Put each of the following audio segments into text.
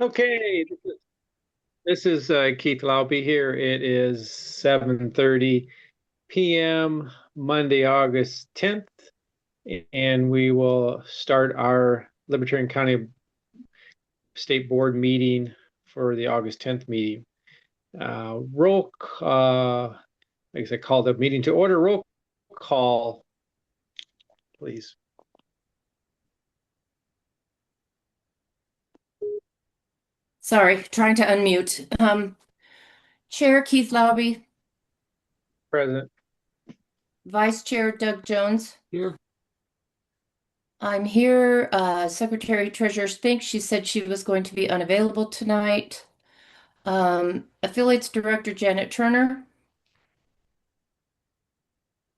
Okay, this is Keith Laupy here. It is 7:30 p.m. Monday, August 10th, and we will start our Libertarian County State Board meeting for the August 10th meeting. I guess I called the meeting to order. Roll call, please. Sorry, trying to unmute. Chair Keith Laube, Present. Vice Chair Doug Jones. Here. I'm here. Secretary Treasurer Spink, she said she was going to be unavailable tonight. Affiliates Director Janet Turner.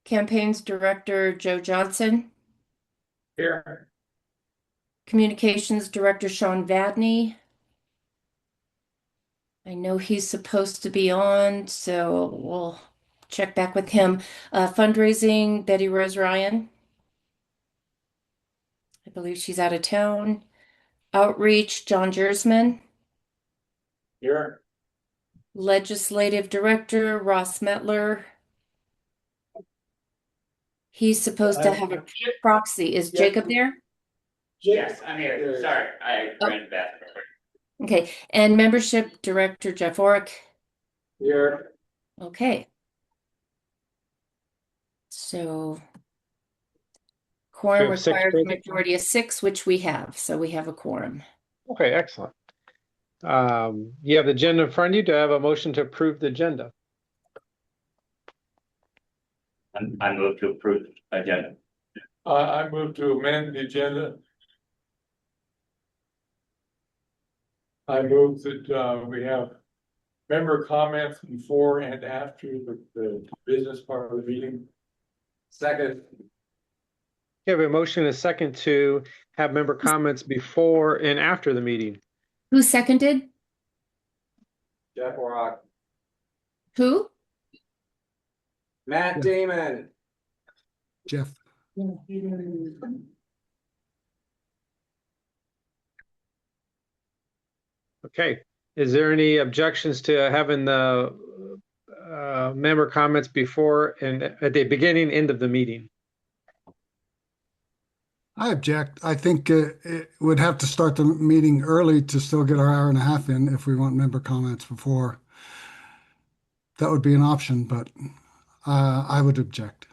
Campaigns Director Joe Johnson. Here. Communications Director Sean Vadney. I know he's supposed to be on, so we'll check back with him. Fundraising Betty Rose Ryan. I believe she's out of town. Outreach John Jersman. Here. Legislative Director Ross Metler. He's supposed to have a proxy. Is Jacob there? Yes, I'm here. Sorry, I Oh. ran to the bathroom. Okay. And Membership Director Jeff Orrick. Here. Okay. So quorum We have six requires a present. majority of 6, which we have. So we have a quorum. Okay, excellent. You have the agenda in front of you. Do I have a motion to approve the agenda? I move to approve the agenda. I move to amend the agenda. I move that we have member comments before and after the business part of the meeting. Second. You have a motion and a second to have member comments before and after the meeting. Who seconded? Jeff Rock. Who? Matt Damon. Jeff. Okay. Is there any objections to having the member comments before and at the beginning, end of the meeting? I object. I think it would have to start the meeting early to still get our hour and a half in if we want member comments before. That would be an option, but I would object.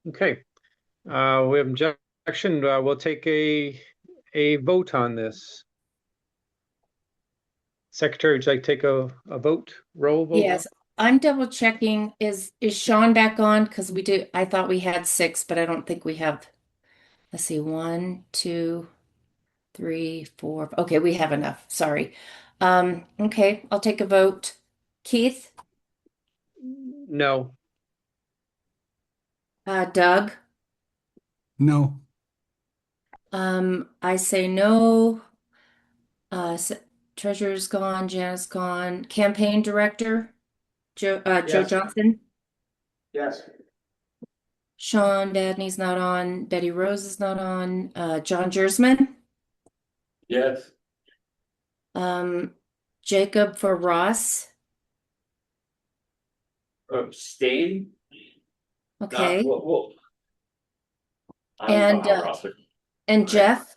Okay. We have objection. We'll take a vote on this. Secretary, would you like to take a vote? Roll vote? Yes, I'm double checking. Is Sean back on? Because I thought we had 6, but I don't think we have. Let's see, 1, 2, 3, 4. Okay, we have enough. Sorry. Okay, I'll take a vote. Keith? No. Doug? No. I say no. Treasurer's gone, Janet's gone. Campaign Director? Joe Yes. Johnson? Yes. Sean Vadney's not on. Betty Rose is not on. John Jersman? Yes. Jacob for Ross. Abstain? Okay. And, And Jeff?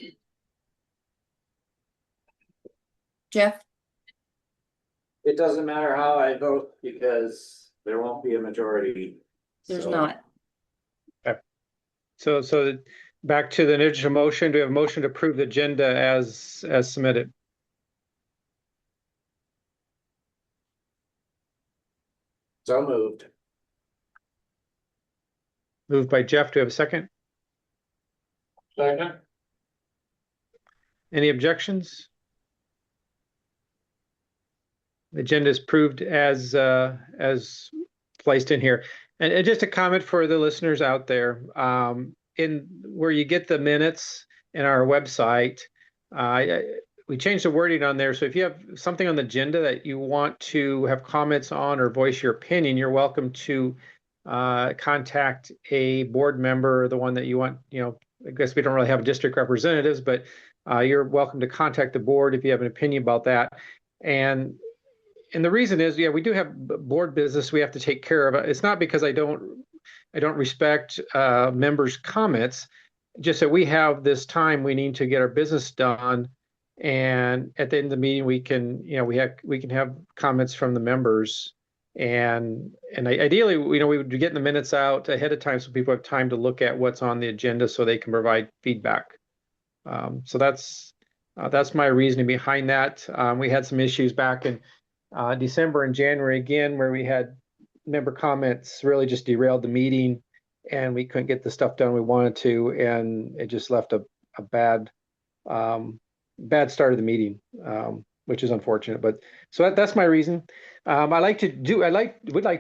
Jeff? It doesn't matter how I vote because there won't be a majority. There's So, not. So back to the original motion. Do we have a motion to approve the agenda as submitted? So moved. Moved by Jeff. Do we have a second? Second. Any objections? The agenda is approved as placed in here. And just a comment for the listeners out there, in where you get the minutes in our website, we changed the wording on there. So if you have something on the agenda that you want to have comments on or voice your opinion, you're welcome to contact a board member, the one that you want. I guess we don't really have district representatives, but you're welcome to contact the board if you have an opinion about that. And the reason is, yeah, we do have board business we have to take care of. It's not because I don't respect members' comments, just that we have this time we need to get our business done. And at the end of the meeting, we can, we can have comments from the members. And ideally, we would be getting the minutes out ahead of time so people have time to look at what's on the agenda so they can provide feedback. So that's my reasoning behind that. We had some issues back in December and January again, where we had member comments really just derailed the meeting and we couldn't get the stuff done we wanted to. And it just left a bad start of the meeting, which is unfortunate. But so that's my reason. Would like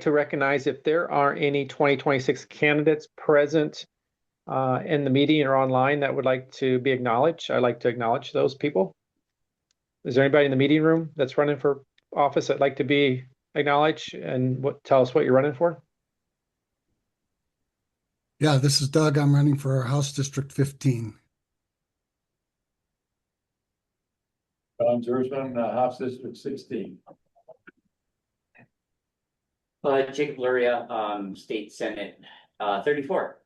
to recognize if there are any 2026 candidates present in the meeting or online that would like to be acknowledged. I'd like to acknowledge those people. Is there anybody in the meeting room that's running for office that'd like to be acknowledged and tell us what you're running for? Yeah, this is Doug. I'm running for House District 15. John Zursman, House District 16. Jacob Luria, State Senate, 34.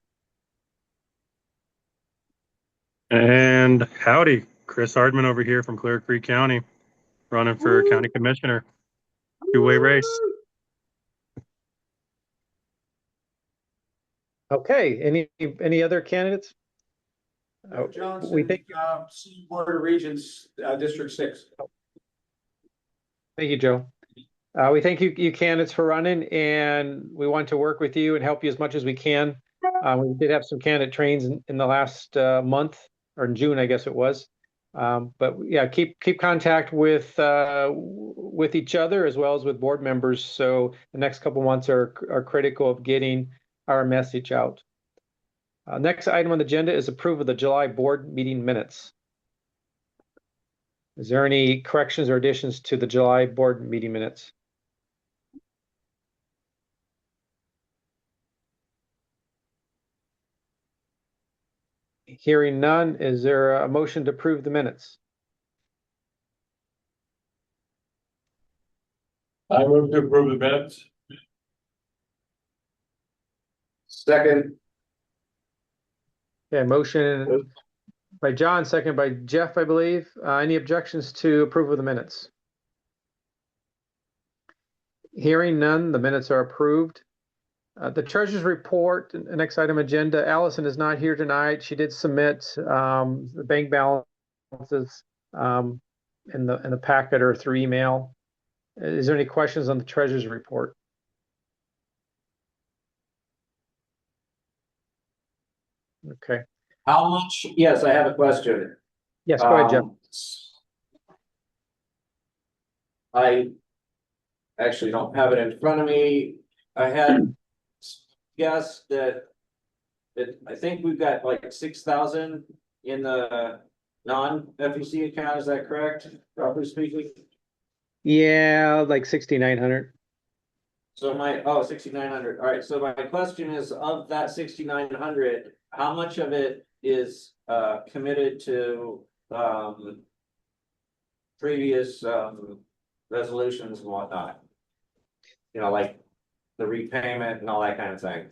And howdy, Chris Hardman over here from Clear Creek County, running for County Commissioner. Two-way race. Okay, any other candidates? Johnson, we think Board of Regents, District 6. Thank you, Joe. We thank you candidates for running, and we want to work with you and help you as much as we can. We did have some candidate trains in the last month, or in June, I guess it was. But yeah, keep contact with each other as well as with board members. So the next couple months are critical of getting our message out. Next item on the agenda is approval of the July board meeting minutes. Is there any corrections or additions to the July board meeting minutes? Hearing none, is there a motion to approve the minutes? I move to approve the minutes. Second. Okay, motion by John, second by Jeff, I believe. Any objections to approval of the minutes? Hearing none, the minutes are approved. The treasurer's report, the next item agenda. Allison is not here tonight. She did submit the bank balances in the packet or through email. Is there any questions on the treasurer's report? Okay. How much? Yes, I have a question. Yes, go ahead, Jeff. I actually don't have it in front of me. I had guessed that I think we've got like 6,000 in the non-FEC account. Is that correct? Roughly speaking. Yeah, like 6,900. So 6,900. All right. So my question is, of that 6,900, how much of it is committed to previous resolutions and whatnot? Like the repayment and all that kind of thing.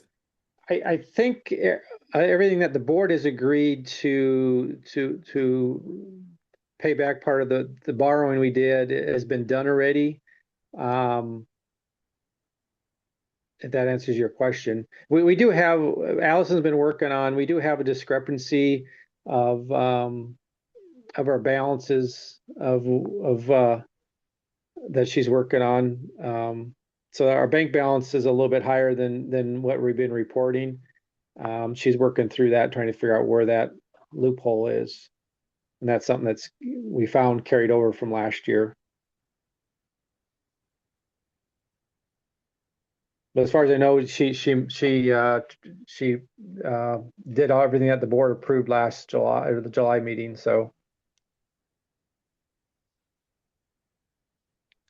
I think everything that the board has agreed to pay back part of the borrowing we did has been done already. If that answers your question. We do have, Allison's been working on, we do have a discrepancy of our balances that she's working on. So our bank balance is a little bit higher than what we've been reporting. She's working through that, trying to figure out where that loophole is. And that's something we found carried over from last year. But as far as I know, she did everything that the board approved last July, or the July meeting. So,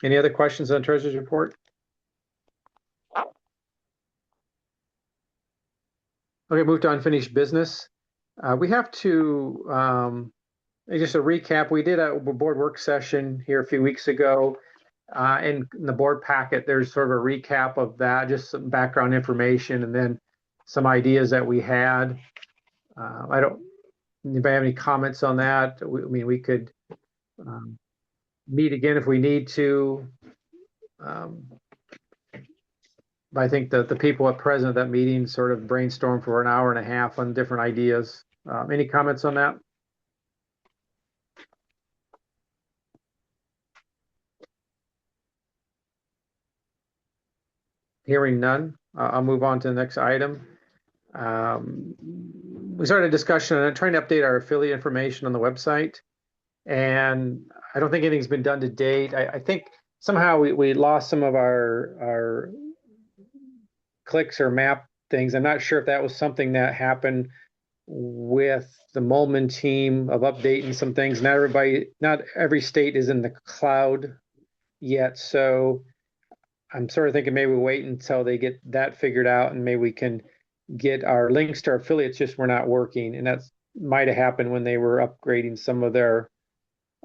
any other questions on treasurer's report? Okay, move to unfinished business. We have to just a recap, we did a board work session here a few weeks ago. In the board packet, there's sort of a recap of that, just some background information, and then some ideas that we had. Anybody have any comments on that? I mean, we could meet again if we need to. But I think that the people at present at that meeting sort of brainstormed for an hour and a half on different ideas. Any comments on that? Hearing none, I'll move on to the next item. We started a discussion on trying to update our affiliate information on the website. And I don't think anything's been done to date. I think somehow we lost some of our clicks or map things. I'm not sure if that was something that happened with the Molman team of updating some things. Not every state is in the cloud yet. So I'm sort of thinking maybe we wait until they get that figured out, and maybe we can get our links to our affiliates just were not working. And that might have happened when they were upgrading some of our,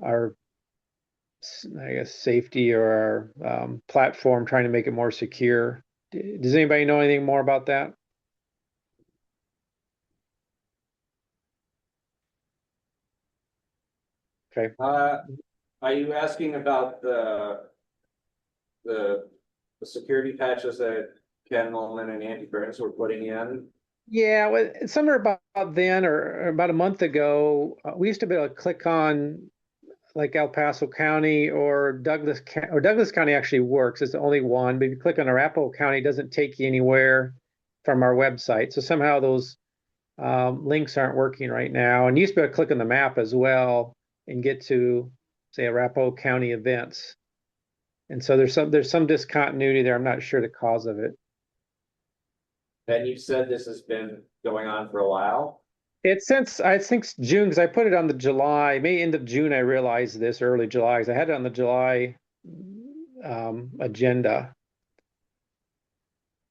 I guess, safety or our platform, trying to make it more secure. Does anybody know anything more about that? Okay. Are you asking about the security patches that Ken Molman and Andy Burns were putting in? Yeah, well, somewhere about then or about a month ago, we used to be able to click on like El Paso County or Douglas County actually works. It's the only one, but if you click on Arapahoe County, it doesn't take you anywhere from our website. So somehow those links aren't working right now. And you used to be able to click on the map as well and get to, say, Arapahoe County events. And so there's some discontinuity there. I'm not sure the cause of it. And you said this has been going on for a while? It's since I think June, because I put it on the July, maybe end of June. I realized this early July, because I had it on the July agenda,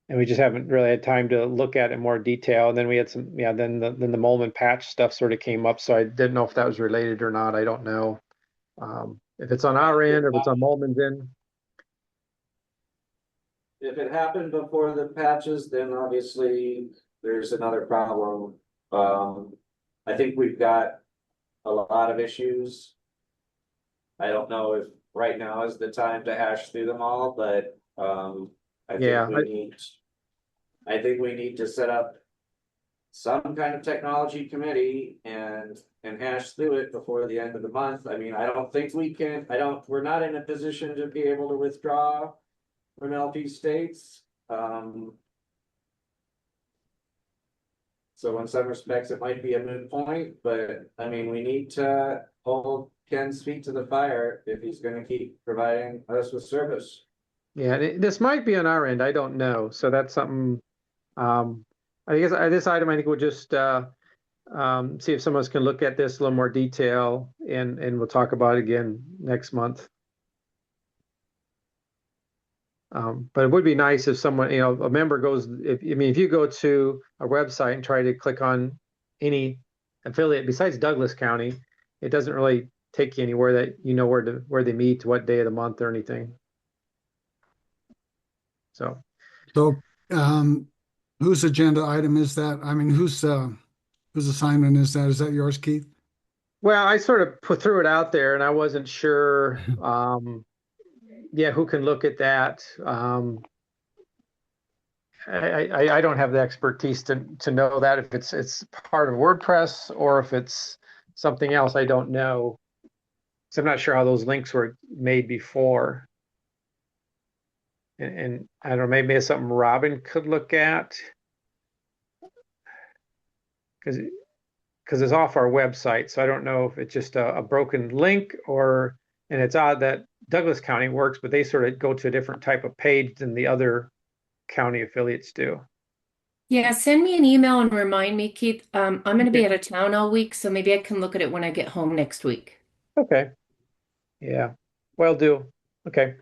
and we just haven't really had time to look at it in more detail. And then we had some, yeah. Then the Molman patch stuff sort of came up, so I didn't know if that was related or not. I don't know if it's on our end or if it's on Molman's end. If it happened before the patches, then obviously there's another problem. I think we've got a lot of issues. I don't know if right now is the time to hash through them all, but I think we need to set up some kind of technology committee and hash through it before the end of the month. I mean, I don't think we can, we're not in a position to be able to withdraw from LP states. So in some respects, it might be a moot point, but I mean, we need to hold Ken's feet to the fire if he's gonna keep providing us with service. Yeah, this might be on our end. I don't know. So that's something. I guess this item, I think we'll just see if someone else can look at this a little more detail, and we'll talk about it again next month. But it would be nice if someone, a member goes, if you go to our website and try to click on any affiliate besides Douglas County, it doesn't really take you anywhere that you know where they meet, what day of the month or anything. So whose agenda item is that? I mean, whose assignment is that? Is that yours, Keith? Well, I sort of threw it out there, and I wasn't sure. Yeah, who can look at that? I don't have the expertise to know that if it's part of WordPress or if it's something else. I don't know. So I'm not sure how those links were made before. And I don't know, maybe it's something Robin could look at, because it's off our website. So I don't know if it's just a broken link and it's odd that Douglas County works, but they sort of go to a different type of page than the other county affiliates do. Yeah, send me an email and remind me, Keith. I'm going to be out of town all week, so maybe I can look at it when I get home next week. Okay. Yeah, well do. Okay.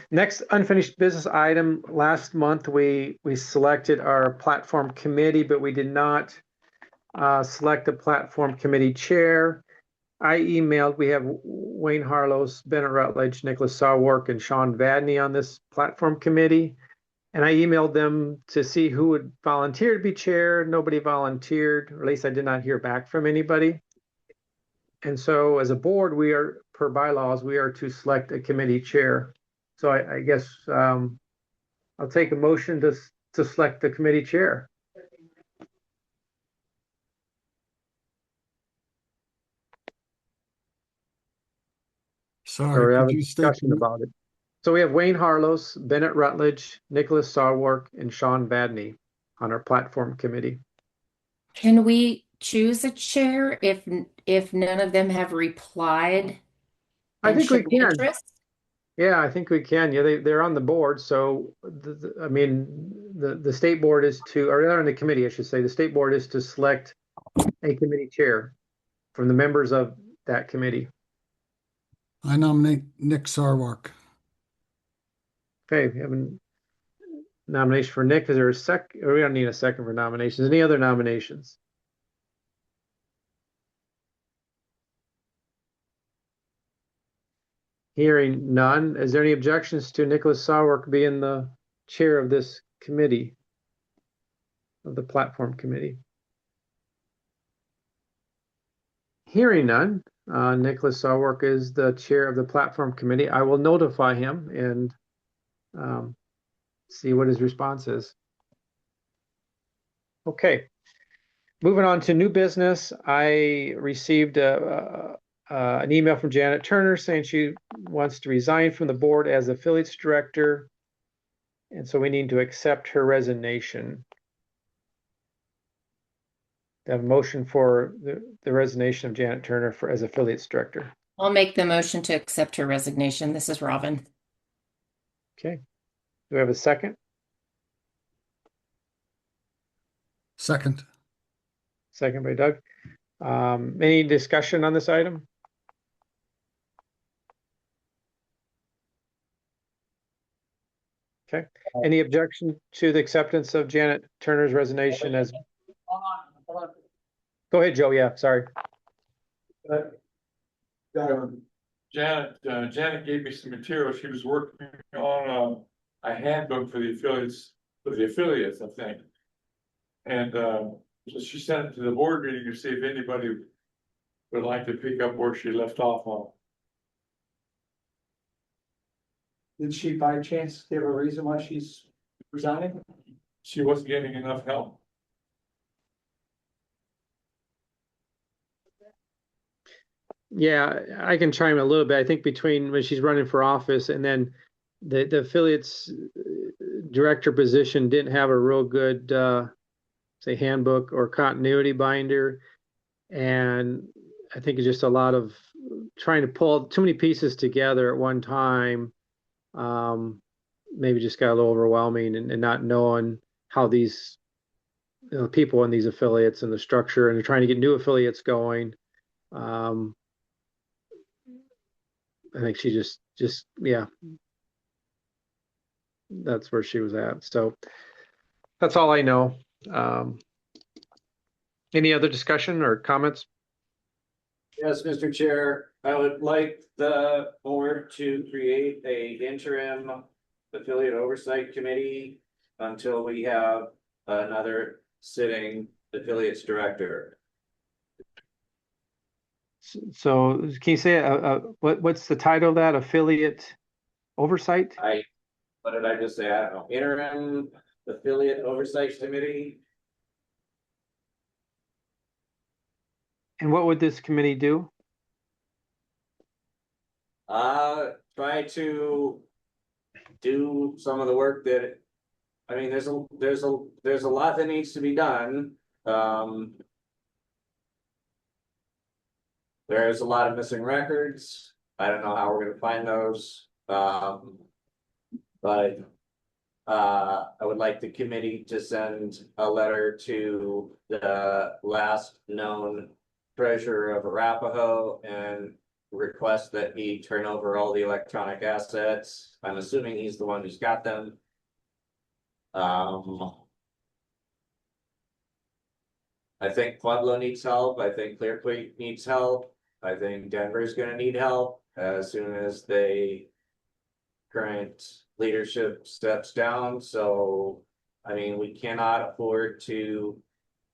Next unfinished business item. Last month we selected our platform committee, but we did not select a platform committee chair. I emailed, we have Wayne Harlos, Bennett Rutledge, Nicholas Sawark, and Sean Vadney on this platform committee. And I emailed them to see who would volunteer to be chair. Nobody volunteered, or at least I did not hear back from anybody. And so as a board, we are, per bylaws, we are to select a committee chair. So I guess I'll take a motion to select the committee chair. Or we Sorry, have could a you state, discussion about it. So we have Wayne Harlos, Bennett Rutledge, Nicholas Sarwark, and Sean Vadney on our platform committee. Can we choose a chair if none of them have replied I and think we shown can. interest? Yeah, I think we can. Yeah, they're on the board. So, I mean, the state board is to, or they're on the committee, I should say. The state board is to select a committee chair from the members of that committee. I nominate Nick Sarwark. Okay, we have a nomination for Nick. Is there a second? We don't need a second for nominations. Any other nominations? Hearing none. Is there any objections to Nicholas Sawark being the chair of this committee, of the platform committee? Hearing none, Nicholas Sawark is the chair of the platform committee. I will notify him and see what his response is. Okay. Moving on to new business, I received an email from Janet Turner saying she wants to resign from the board as affiliates director. And so we need to accept her resignation. I have a motion for the resignation of Janet Turner as affiliates director. I'll make the motion to accept her resignation. This is Robin. Okay. Do we have a second? Second. Second by Doug. Any discussion on this item? Okay. Any objection to the acceptance of Janet Turner's resignation as? Hold on. Go ahead, Joe. Yeah, sorry. Janet gave me some material. She was working on a handbook for the affiliates, I think. And so she sent it to the board meeting to see if anybody would like to pick up where she left off on. Did she by chance give a reason why she's resigning? She wasn't getting enough help. Yeah, I can chime in a little bit. I think between when she's running for office and then the affiliates director position didn't have a real good say handbook or continuity binder. And I think it's just a lot of trying to pull too many pieces together at one time. Maybe just got a little overwhelming and not knowing how these people in these affiliates and the structure, and they're trying to get new affiliates going. I think she just yeah, that's where she was at. So that's all I know. Any other discussion or comments? Yes, Mr. Chair, I would like the board to create a interim affiliate oversight committee until we have another sitting affiliates director. So can you say what's the title of that? Affiliate oversight? What did I just say? I don't know. Interim affiliate oversight committee. And what would this committee do? Try to do some of the work that, I mean, there's a lot that needs to be done. There's a lot of missing records. I don't know how we're gonna find those. But I would like the committee to send a letter to the last known treasurer of Arapahoe and request that he turn over all the electronic assets. I'm assuming he's the one who's got them. I think Pueblo needs help. I think Clear Creek needs help. I think Denver's gonna need help as soon as current leadership steps down, so, I mean, we cannot afford to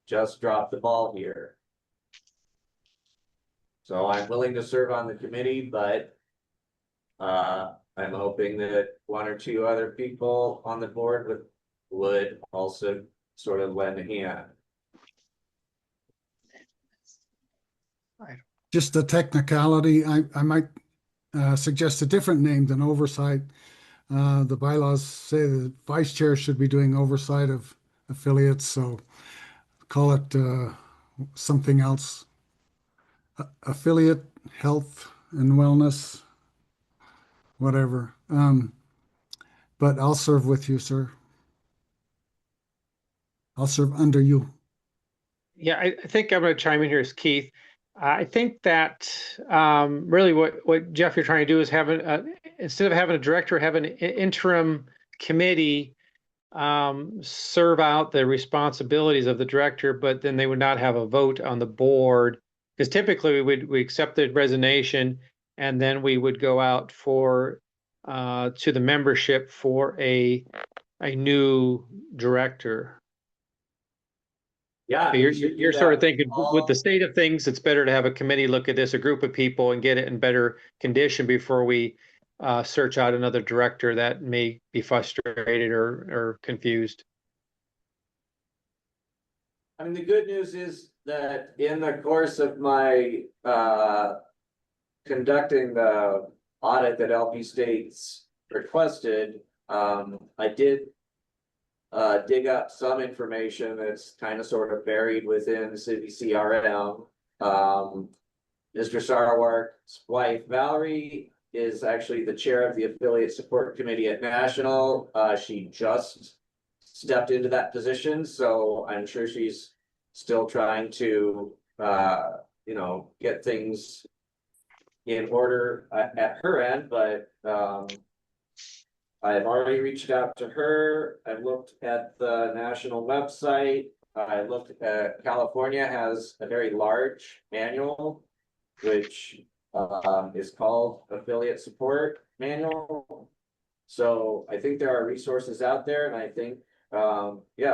just drop the ball here. So I'm willing to serve on the committee, but I'm hoping that one or two other people on the board would also sort of lend a hand. Just a technicality, I might suggest a different name than oversight. The bylaws say the vice chair should be doing oversight of affiliates, so call it something else. Affiliate health and wellness, whatever. But I'll serve with you, sir. I'll serve under you. Yeah, I think I'm going to chime in here as Keith. I think that really what Jeff you're trying to do is have instead of having a director, have an interim committee serve out the responsibilities of the director, but then they would not have a vote on the board, because typically we accept the resignation and then we would go out for to the membership for a new director. Yeah, You're sort of thinking with the state of things, it's better to have a committee look at this, a group of people, and get it in better condition before we search out another director that may be frustrated or confused. I mean, the good news is that in the course of my conducting the audit that LP States requested, I did dig up some information that's kind of sort of buried within city CRM. Mr. Sarwark's wife, Valerie, is actually the chair of the affiliate support committee at National. She just stepped into that position, so I'm sure she's still trying to, get things in order at her end, but I've already reached out to her. I've looked at the national website. I looked at California has a very large manual, which is called Affiliate Support Manual. So I think there are resources out there, and I think,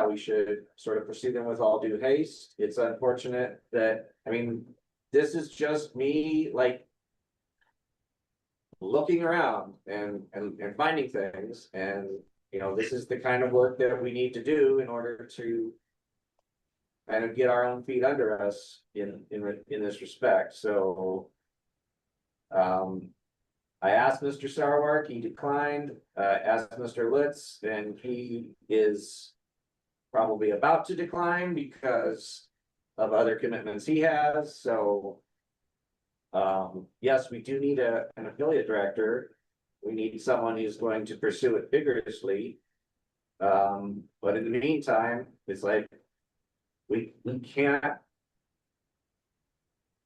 we should sort of pursue them with all due haste. It's unfortunate that, I mean, this is just me, like, looking around and finding things, and this is the kind of work that we need to do in order to kind of get our own feet under us in this respect. So I asked Mr. Sarwark, he declined. Asked Mr. Litz, and he is probably about to decline because of other commitments he has. So yes, we do need an affiliate director. We need someone who's going to pursue it vigorously. But in the meantime, it's like we can't.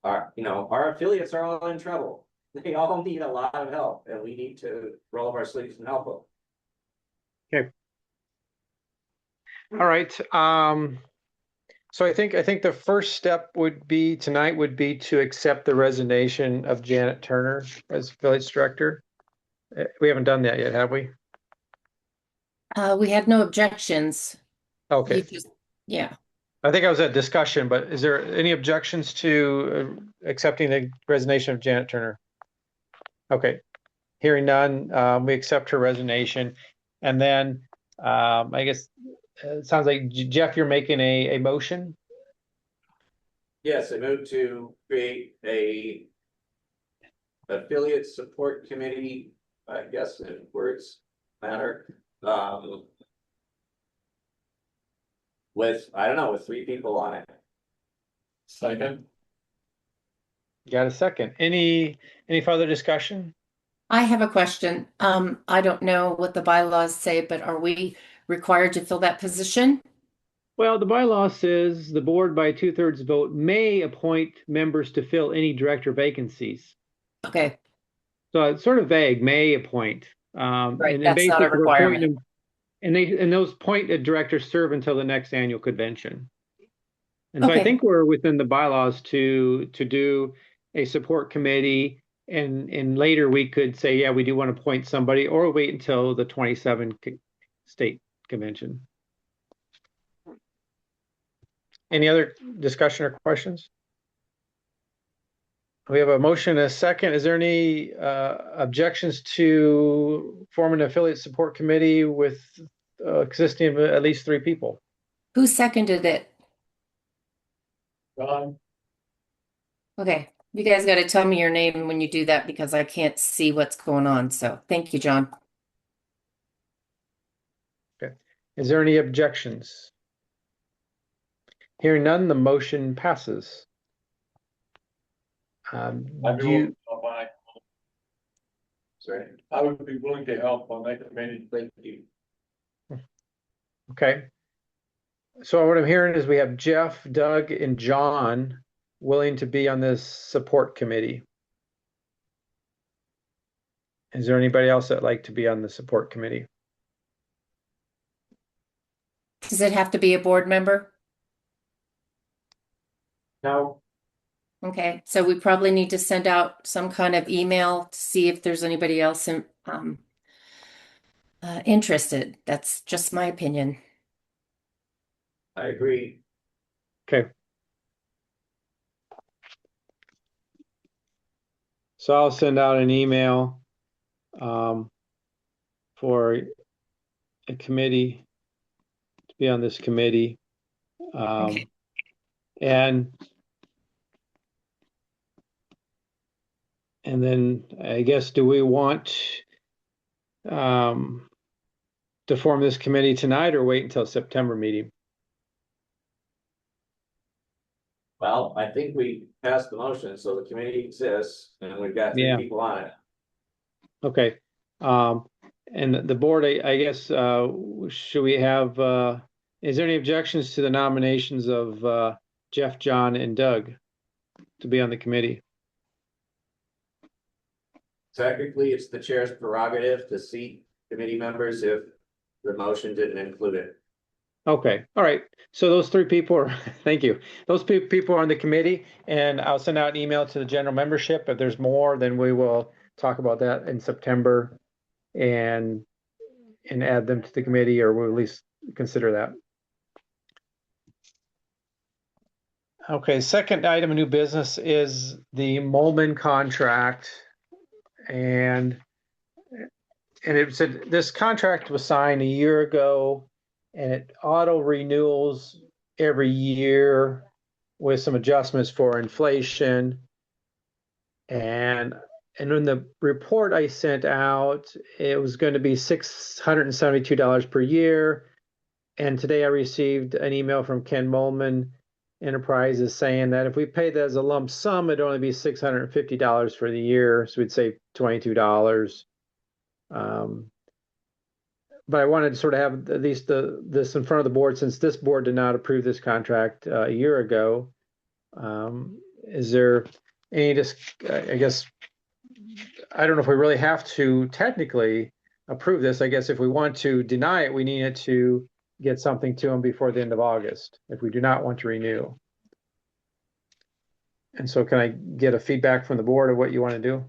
Our affiliates are all in trouble. They all need a lot of help, and we need to roll up our sleeves and help them. Okay. All right. So I think the first step would be to accept the resignation of Janet Turner as village director. We haven't done that yet, have we? We had no objections. Okay. Yeah. I think I was at discussion, but is there any objections to accepting the resignation of Janet Turner? Okay. Hearing none, we accept her resignation. And then I guess it sounds like, Jeff, you're making a motion? Yes, I move to create a affiliate support committee, I guess in words matter. With 3 people on it. Second. Got a second. Any further discussion? I have a question. I don't know what the bylaws say, but are we required to fill that position? Well, the bylaw says the board by 2/3 vote may appoint members to fill any director vacancies. Okay. So it's sort of vague, may appoint. Right, and that's not a basically we're appointing requirement. them, and those appointed directors serve until the next annual convention. And so I Okay. think we're within the bylaws to do a support committee, and later we could say, yeah, we do want to appoint somebody, or wait until the 27 state convention. Any other discussion or questions? We have a motion and a second. Is there any objections to forming an affiliate support committee with existing at least 3 people? Who seconded it? John, Okay, you guys got to tell me your name when you do that because I can't see what's going on. So thank you, John. Is there any objections? Hearing none, the motion passes. I'd Do be you, willing, sorry, I would be willing to help on that committee. Thank you. okay. So what I'm hearing is we have Jeff, Doug, and John willing to be on this support committee. Is there anybody else that'd like to be on the support committee? Does it have to be a board member? Now, Okay, so we probably need to send out some kind of email to see if there's anybody else interested. That's just my opinion. I agree. Okay. So I'll send out an email for a committee to be on this committee. Okay. And then I guess, do we want to form this committee tonight or wait until September meeting? Well, I think we passed the motion, so the committee exists and we've got 3 Yeah. people on it. Okay. And the board, I guess, should we have, is there any objections to the nominations of Jeff, John, and Doug to be on the committee? Technically, it's the chair's prerogative to seat committee members if the motion didn't include it. Okay, all right. So those 3 people are, thank you. Those people are on the committee, and I'll send out an email to the general membership. If there's more, then we will talk about that in September and add them to the committee, or we'll at least consider that. Okay, second item of new business is the Molman contract. And it said this contract was signed a year ago, and it auto renewals every year with some adjustments for inflation. And in the report I sent out, it was going to be $672 per year. And today I received an email from Ken Molman Enterprises saying that if we paid that as a lump sum, it'd only be $650 for the year. So we'd save $22. But I wanted to sort of have at least this in front of the board, since this board did not approve this contract a year ago. Is there any, I guess, I don't know if we really have to technically approve this. I guess if we want to deny it, we need it to get something to them before the end of August, if we do not want to renew. And so can I get a feedback from the board of what you want to do?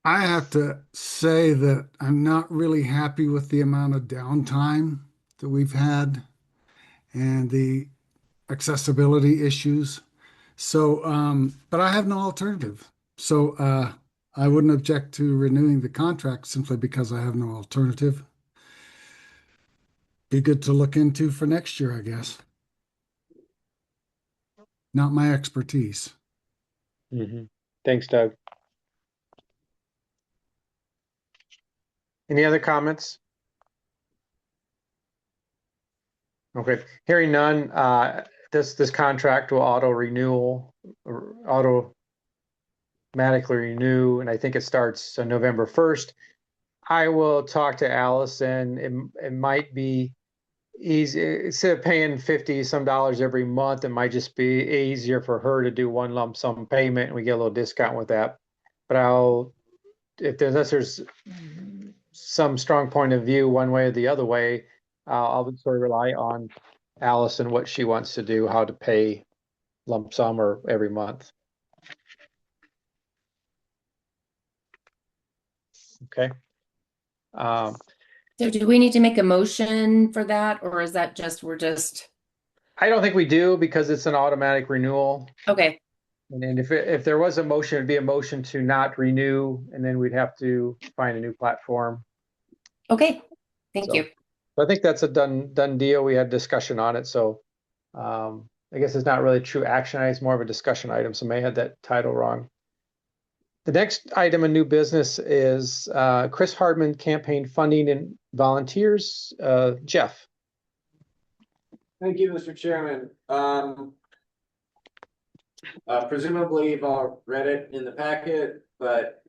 I have to say that I'm not really happy with the amount of downtime that we've had and the accessibility issues. So, but I have no alternative. So, I wouldn't object to renewing the contract simply because I have no alternative. Be good to look into for next year, I guess. Not my expertise. Thanks, Doug. Any other comments? Okay, hearing none, this contract will automatically renew, and I think it starts on November 1st. I will talk to Allison. It might be easy, instead of paying $50 some every month, it might just be easier for her to do one lump sum payment, and we get a little discount with that. But unless there's some strong point of view one way or the other way, I'll sort of rely on Allison, what she wants to do, how to pay lump sum or every month. Okay. So do we need to make a motion for that, or is that just, we're just, I don't think we do because it's an automatic renewal. okay, And then if there was a motion, it'd be a motion to not renew, and then we'd have to find a new platform. okay, thank So- you. I think that's a done deal. We had discussion on it, so I guess it's not really true action item, it's more of a discussion item, so may have that title wrong. The next item in new business is Chris Hardman campaign funding and volunteers. Jeff. Thank you, Mr. Chairman. Presumably you've all read it in the packet, but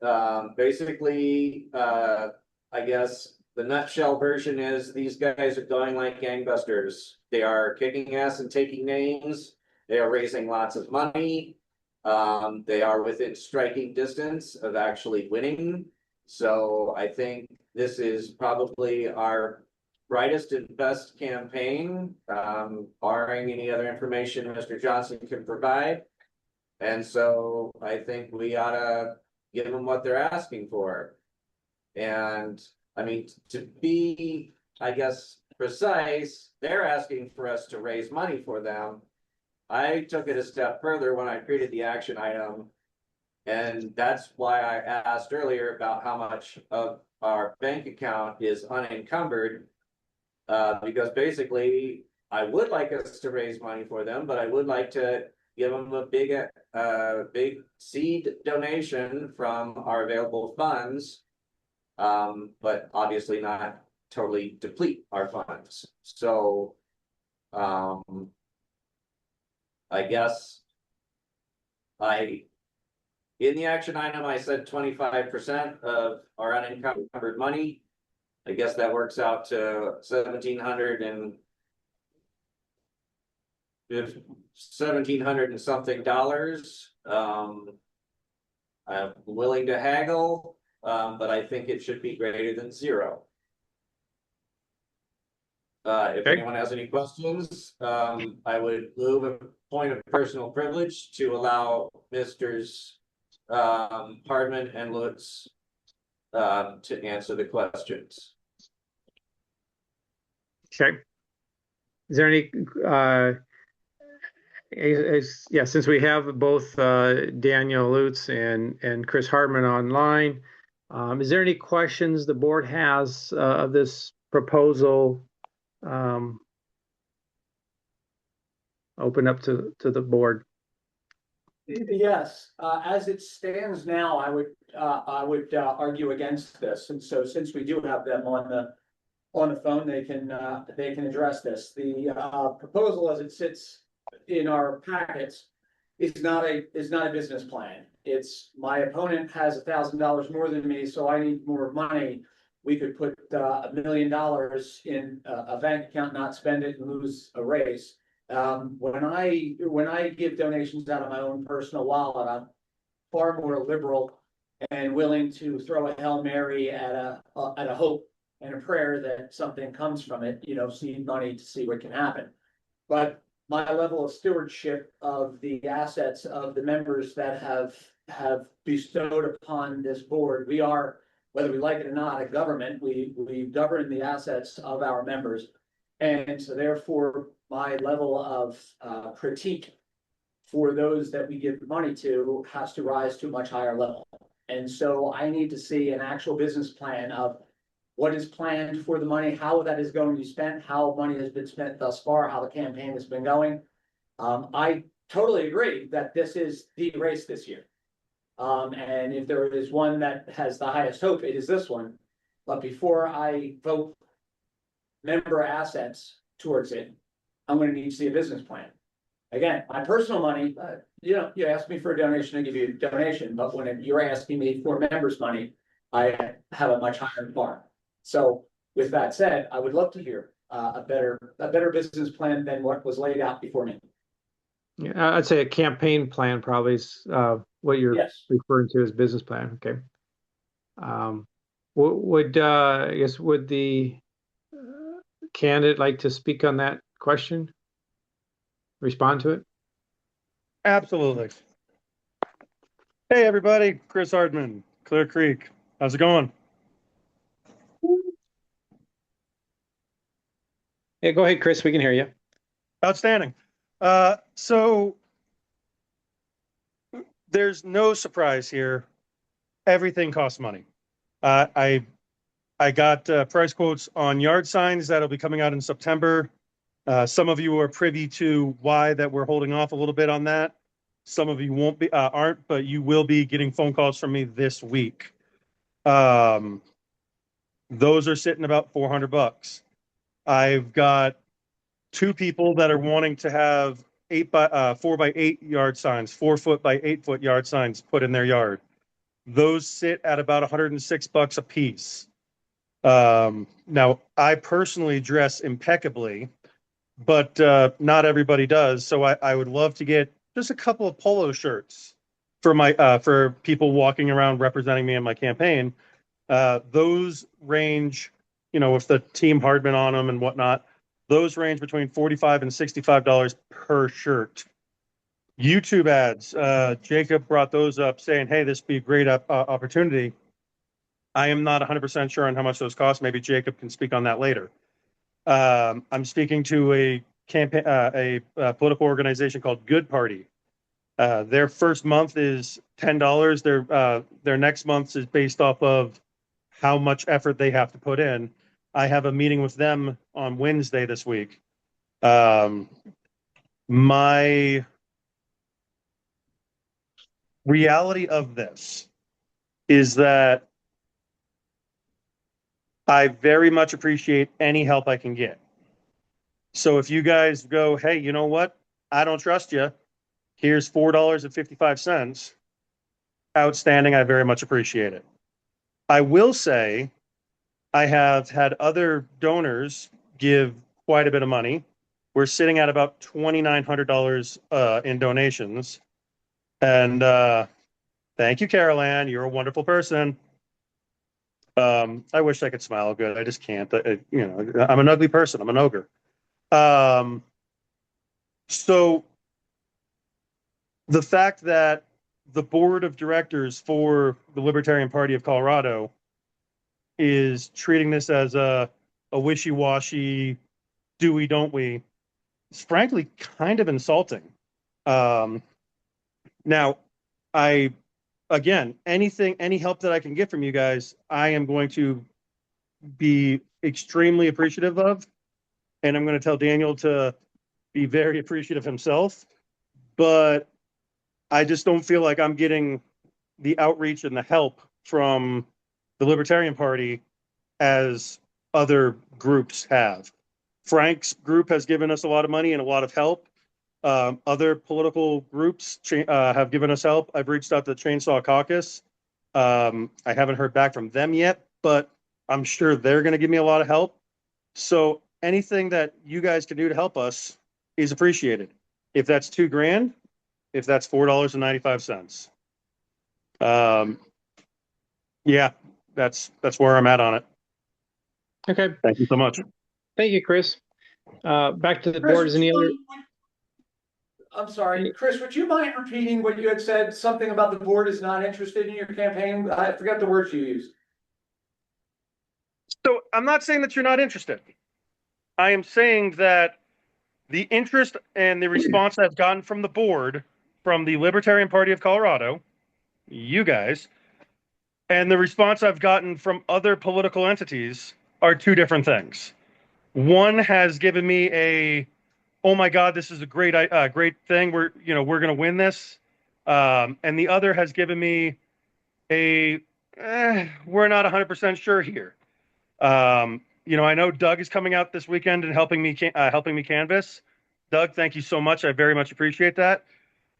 basically, I guess the nutshell version is these guys are going like gangbusters. They are kicking ass and taking names. They are raising lots of money. They are within striking distance of actually winning. So I think this is probably our brightest and best campaign, barring any other information Mr. Johnson can provide. And so I think we ought to give them what they're asking for. And I mean, to be, I guess, precise, they're asking for us to raise money for them. I took it a step further when I created the action item. And that's why I asked earlier about how much of our bank account is unencumbered. Because basically, I would like us to raise money for them, but I would like to give them a big seed donation from our available funds. But obviously not totally deplete our funds. So, I guess in the action item, I said 25% of our unencumbered money. I guess that works out to $1,700 and something dollars. I'm willing to haggle, but I think it should be greater than zero. If Okay. anyone has any questions, I would move a point of personal privilege to allow Misters Hardman and Lutz to answer the questions. Okay. Is there any, yeah, since we have both Daniel Lutz and Chris Hardman online, is there any questions the board has of this proposal? Open up to the board. Yes, as it stands now, I would argue against this, and so since we do have them on the phone, they can address this. The proposal as it sits in our packets is not a business plan. It's my opponent has $1,000 more than me, so I need more money. We could put $1 million in a bank account, not spend it and lose a race. When I give donations out of my own personal wallet, I'm far more liberal and willing to throw a Hail Mary at a hope and a prayer that something comes from it, seed money to see what can happen. But my level of stewardship of the assets of the members that have bestowed upon this board, we are, whether we like it or not, a government. We govern the assets of our members. And so therefore, my level of critique for those that we give money to has to rise to a much higher level. And so I need to see an actual business plan of what is planned for the money, how that is going to be spent, how money has been spent thus far, how the campaign has been going. I totally agree that this is the race this year. And if there is one that has the highest hope, it is this one. But before I vote member assets towards it, I'm going to need to see a business plan. Again, my personal money, you ask me for a donation, I give you a donation, but when you're asking me for members' money, I have a much higher bar. So with that said, I would love to hear a better business plan than what was laid out before me. Yeah, I'd say a campaign plan probably is what you're referring to as business plan. Okay. Would the candidate like to speak on that question? Respond to it? Absolutely. Hey, everybody. Chris Hardman, Clear Creek. How's it going? Yeah, go ahead, Chris. We can hear you. Outstanding. So there's no surprise here. Everything costs money. I got price quotes on yard signs that'll be coming out in September. Some of you are privy to why that we're holding off a little bit on that. Some of you won't be aren't, but you will be getting phone calls from me this week. Those are sitting about $400. I've got 2 people that are wanting to have 4 by 8 yard signs, 4 foot by 8 foot yard signs put in their yard. Those sit at about $106 a piece. Now I personally dress impeccably, but not everybody does. So I would love to get just a couple of polo shirts for my for people walking around representing me in my campaign. Those range, with the Team Hardman on them and whatnot, those range between $45 and $65 per shirt. YouTube ads, Jacob brought those up saying, hey, this would be a great opportunity. I am not 100% sure on how much those cost. Maybe Jacob can speak on that later. I'm speaking to a campaign, a political organization called Good Party. Their first month is $10. Their next month is based off of how much effort they have to put in. I have a meeting with them on Wednesday this week. My reality of this is that I very much appreciate any help I can get. So if you guys go, hey, you know what? I don't trust you. Here's $4.55. Outstanding. I very much appreciate it. I will say I have had other donors give quite a bit of money. We're sitting at about $2,900 in donations. And thank you, Carol Ann. You're a wonderful person. I wish I could smile good. I just can't. I'm an ugly person. I'm an ogre. So the fact that the board of directors for the Libertarian Party of Colorado is treating this as a wishy-washy, do we, don't we, it's frankly kind of insulting. Now, any help that I can get from you guys, I am going to be extremely appreciative of, and I'm going to tell Daniel to be very appreciative himself, but I just don't feel like I'm getting the outreach and the help from the Libertarian Party as other groups have. Frank's group has given us a lot of money and a lot of help. Other political groups have given us help. I've reached out to the Chainsaw Caucus. I haven't heard back from them yet, but I'm sure they're going to give me a lot of help. So anything that you guys can do to help us is appreciated. If that's $2,000, if that's $4.95. Yeah, that's where I'm at on it. Okay. Thank you so much. Thank you, Chris. Back to the Chris, board. Is any other? I'm sorry, Chris, would you mind repeating what you had said? Something about the board is not interested in your campaign? I forgot the words you used. So I'm not saying that you're not interested. I am saying that the interest and the response I've gotten from the board, from the Libertarian Party of Colorado, you guys, and the response I've gotten from other political entities are 2 different things. One has given me a, oh my God, this is a great thing. We're going to win this. And the other has given me a, we're not 100% sure here. I know Doug is coming out this weekend and helping me canvass. Doug, thank you so much. I very much appreciate that.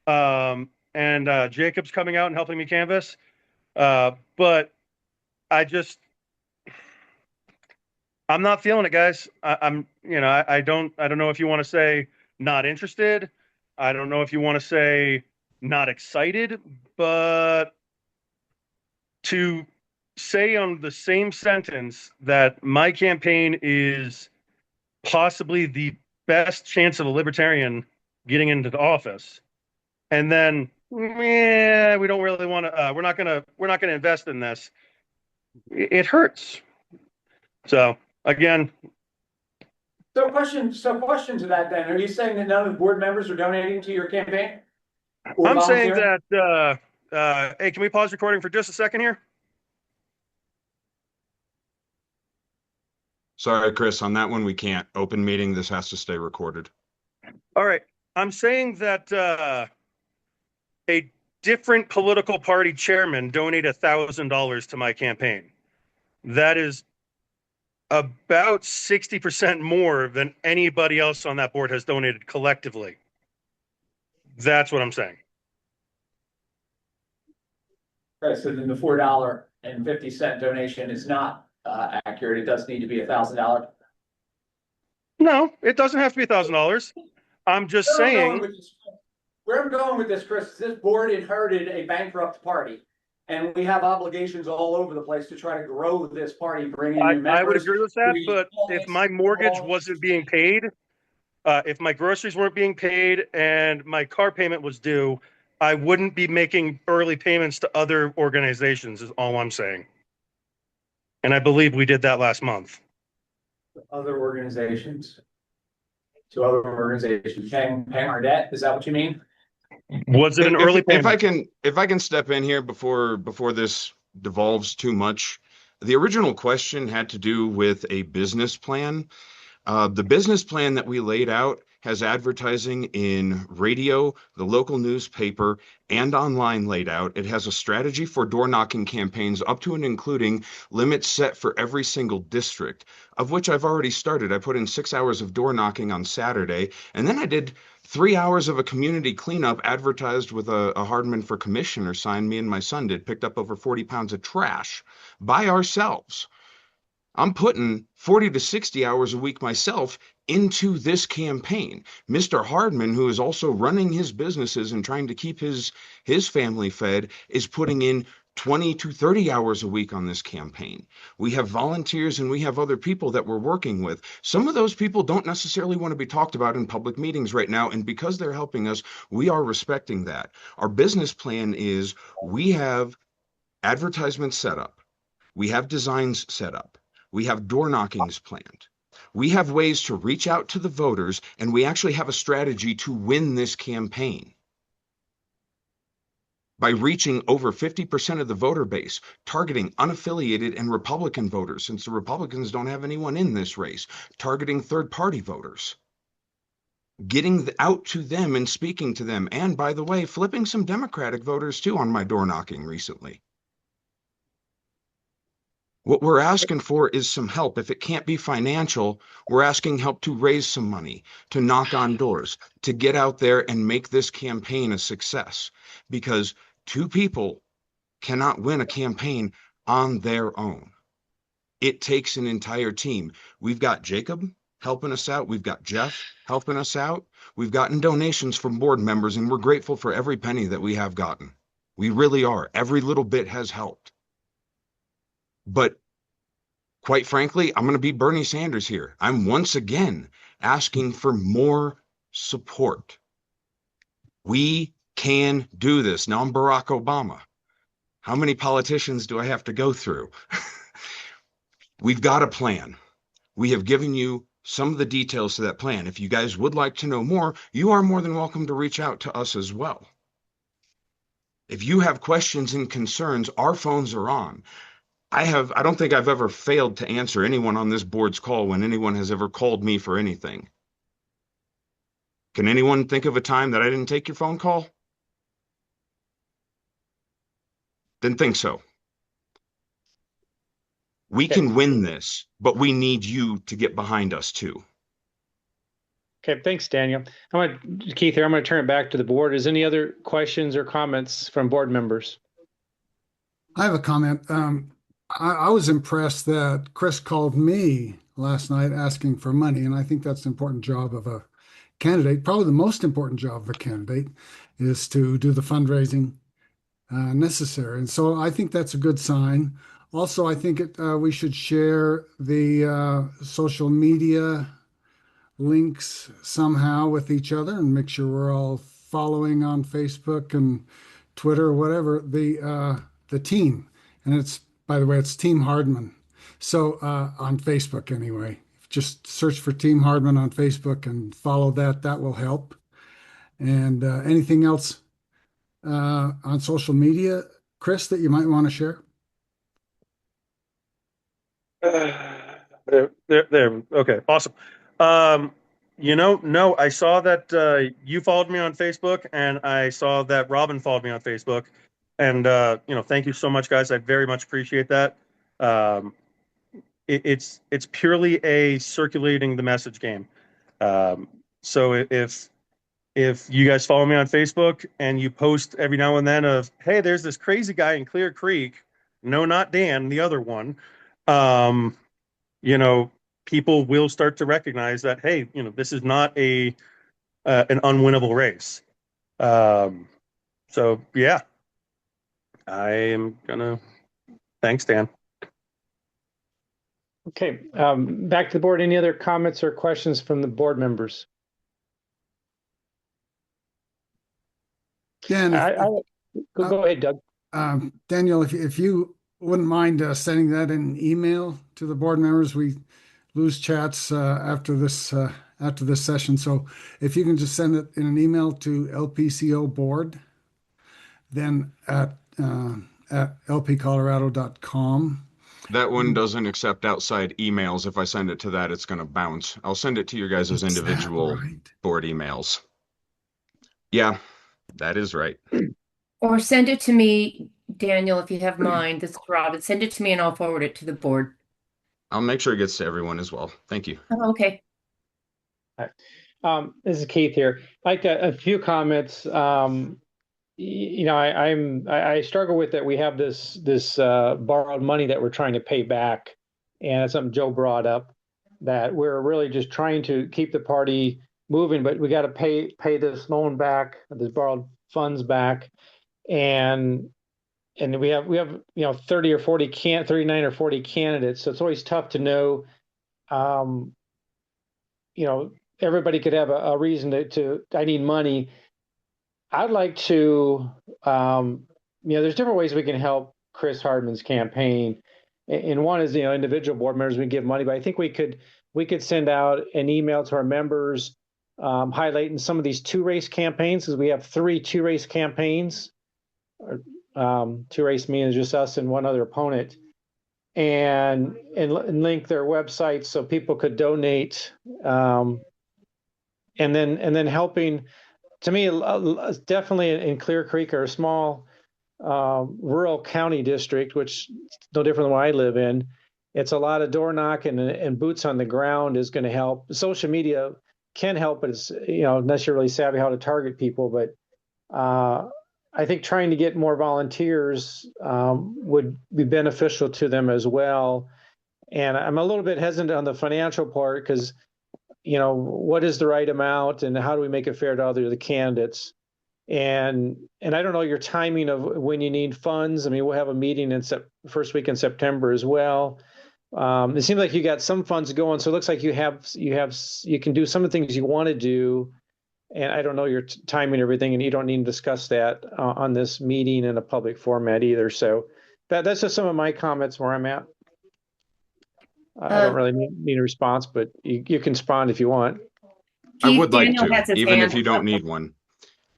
And Jacob's coming out and helping me canvass. But I'm not feeling it, guys. I don't know if you want to say not interested. I don't know if you want to say not excited, but to say on the same sentence that my campaign is possibly the best chance of a libertarian getting into the office and then we don't really want to. We're not gonna invest in this. It hurts. So again, So question to that then, are you saying that none of the board members are donating to your campaign? Or I'm saying volunteering? that. Hey, can we pause recording for just a second here? Sorry, Chris, on that one, we can't. Open meeting, this has to stay recorded. All right. I'm saying that a different political party chairman donated $1,000 to my campaign. That is about 60% more than anybody else on that board has donated collectively. That's what I'm saying. Okay, so then the $4.50 donation is not accurate. It does need to be $1,000. No, it doesn't have to be $1,000. I'm just saying. Where I'm going with this, Chris, is this board inherited a bankrupt party. And we have obligations all over the place to try to grow this party, bring in new members. I would agree with that, but if my mortgage wasn't being paid, if my groceries weren't being paid and my car payment was due, I wouldn't be making early payments to other organizations, is all I'm saying. And I believe we did that last month. Other organizations. To other organizations, paying our debt, is that what you mean? Was it an early payment? If I can step in here before this devolves too much. The original question had to do with a business plan. The business plan that we laid out has advertising in radio, the local newspaper, and online laid out. It has a strategy for door knocking campaigns up to and including limits set for every single district, of which I've already started. I put in 6 hours of door knocking on Saturday, and then I did 3 hours of a community cleanup advertised with a Hardman for Commissioner sign. Me and my son did, picked up over 40 pounds of trash by ourselves. I'm putting 40 to 60 hours a week myself into this campaign. Mr. Hardman, who is also running his businesses and trying to keep his family fed, is putting in 20 to 30 hours a week on this campaign. We have volunteers and we have other people that we're working with. Some of those people don't necessarily want to be talked about in public meetings right now, and because they're helping us, we are respecting that. Our business plan is we have advertisements set up. We have designs set up. We have door knockings planned. We have ways to reach out to the voters, and we actually have a strategy to win this campaign. By reaching over 50% of the voter base, targeting unaffiliated and Republican voters, since the Republicans don't have anyone in this race, targeting third-party voters, getting out to them and speaking to them, and by the way, flipping some Democratic voters too on my door knocking recently. What we're asking for is some help. If it can't be financial, we're asking help to raise some money, to knock on doors, to get out there and make this campaign a success. Because two people cannot win a campaign on their own. It takes an entire team. We've got Jacob helping us out. We've got Jeff helping us out. We've gotten donations from board members, and we're grateful for every penny that we have gotten. We really are. Every little bit has helped. But quite frankly, I'm going to be Bernie Sanders here. I'm once again asking for more support. We can do this. Now I'm Barack Obama. How many politicians do I have to go through? We've got a plan. We have given you some of the details to that plan. If you guys would like to know more, you are more than welcome to reach out to us as well. If you have questions and concerns, our phones are on. I don't think I've ever failed to answer anyone on this board's call when anyone has ever called me for anything. Can anyone think of a time that I didn't take your phone call? Didn't think so. We can win this, but we need you to get behind us too. Okay, thanks, Daniel. Keith, here, I'm going to turn it back to the board. Is any other questions or comments from board members? I have a comment. I was impressed that Chris called me last night asking for money, and I think that's an important job of a candidate. Probably the most important job of a candidate is to do the fundraising necessary. And so I think that's a good sign. Also, I think we should share the social media links somehow with each other and make sure we're all following on Facebook and Twitter or whatever, the team. And it's, by the way, it's Team Hardman. So on Facebook anyway, just search for Team Hardman on Facebook and follow that. That will help. And anything else on social media, Chris, that you might want to share? There. Okay, awesome. No, I saw that you followed me on Facebook, and I saw that Robin followed me on Facebook, and thank you so much, guys. I very much appreciate that. It's purely a circulating the message game. So if you guys follow me on Facebook and you post every now and then of, hey, there's this crazy guy in Clear Creek. No, not Dan, the other one. People will start to recognize that, hey, this is not an unwinnable race. So yeah, I am gonna. Thanks, Dan. Okay, back to the board. Any other comments or questions from the board members? Dan, Go ahead, Doug. Daniel, if you wouldn't mind sending that in an email to the board members, we lose chats after this session. So if you can just send it in an email to LPCO board, then at lpcolorado.com. That one doesn't accept outside emails. If I send it to that, it's going to bounce. I'll send it to your guys' individual board emails. Yeah, that is right. Or send it to me, Daniel, if you have mine. This is Robin. Send it to me and I'll forward it to the board. I'll make sure it gets to everyone as well. Thank you. Oh, okay. This is Keith here. Like a few comments. I struggle with that. We have this borrowed money that we're trying to pay back, and it's something Joe brought up, that we're really just trying to keep the party moving, but we got to pay this loan back, this borrowed funds back, and we have 30 or 40 39 or 40 candidates, so it's always tough to know. Everybody could have a reason to I need money. I'd like to, there's different ways we can help Chris Hardman's campaign. And one is, individual board members, we give money, but I think we could send out an email to our members, highlighting some of these 2-race campaigns, because we have 3 2-race campaigns. 2-race means just us and one other opponent, and link their websites so people could donate, and then helping. To me, definitely in Clear Creek, or a small rural county district, which is no different than what I live in, it's a lot of door knocking and boots on the ground is going to help. Social media can help, but it's, unless you're really savvy how to target people. But I think trying to get more volunteers would be beneficial to them as well. And I'm a little bit hesitant on the financial part, because what is the right amount and how do we make it fair to other the candidates? And I don't know your timing of when you need funds. I mean, we'll have a meeting in first week in September as well. It seems like you got some funds going, so it looks like you can do some of the things you want to do. And I don't know your timing and everything, and you don't need to discuss that on this meeting in a public format either. So that's just some of my comments where I'm at. I don't really need a response, but you can respond if you want. I would like Daniel to, even if you don't need one.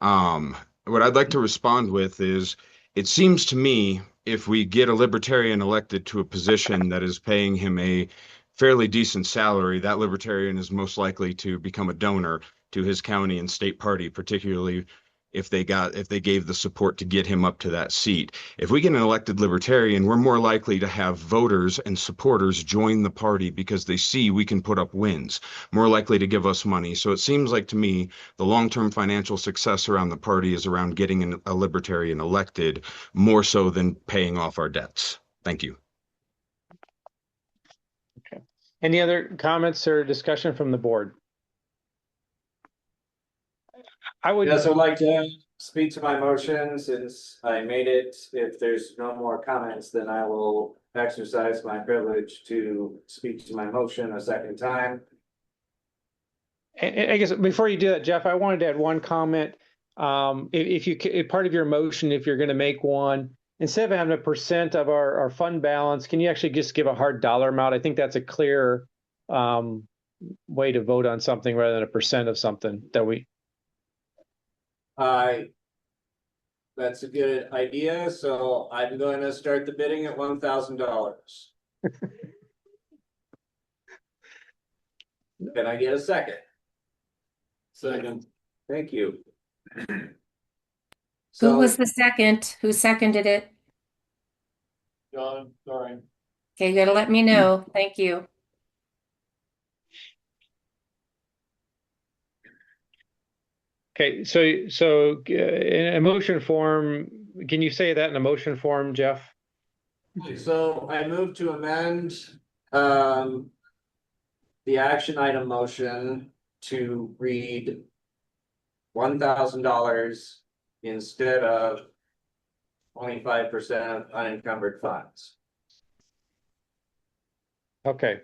What I'd like to respond with is, it seems to me, if we get a libertarian elected to a position that is paying him a fairly decent salary, that libertarian is most likely to become a donor to his county and state party, particularly if they gave the support to get him up to that seat. If we get an elected libertarian, we're more likely to have voters and supporters join the party because they see we can put up wins, more likely to give us money. So it seems like to me, the long-term financial success around the party is around getting a libertarian elected, more so than paying off our debts. Thank you. Okay. Any other comments or discussion from the board? Yes, I'd like to speak to my motion since I made it. If there's no more comments, then I will exercise my privilege to speak to my motion a second time. And I guess before you do that, Jeff, I wanted to add one comment. if you, part of your motion, if you're going to make one, instead of having a percent of our fund balance, can you actually just give a hard dollar amount? I think that's a clear way to vote on something rather than a percent of something that we. That's a good idea, so I'm going to start the bidding at $1,000. Can I get a second? Second. Thank you. Who So, was the second? Who seconded it? John, sorry. Okay, you gotta let me know. Thank you. Okay, so in a motion form, can you say that in a motion form, Jeff? so I move to amend, the action item motion to read $1,000 instead of 25% of unencumbered funds. Okay,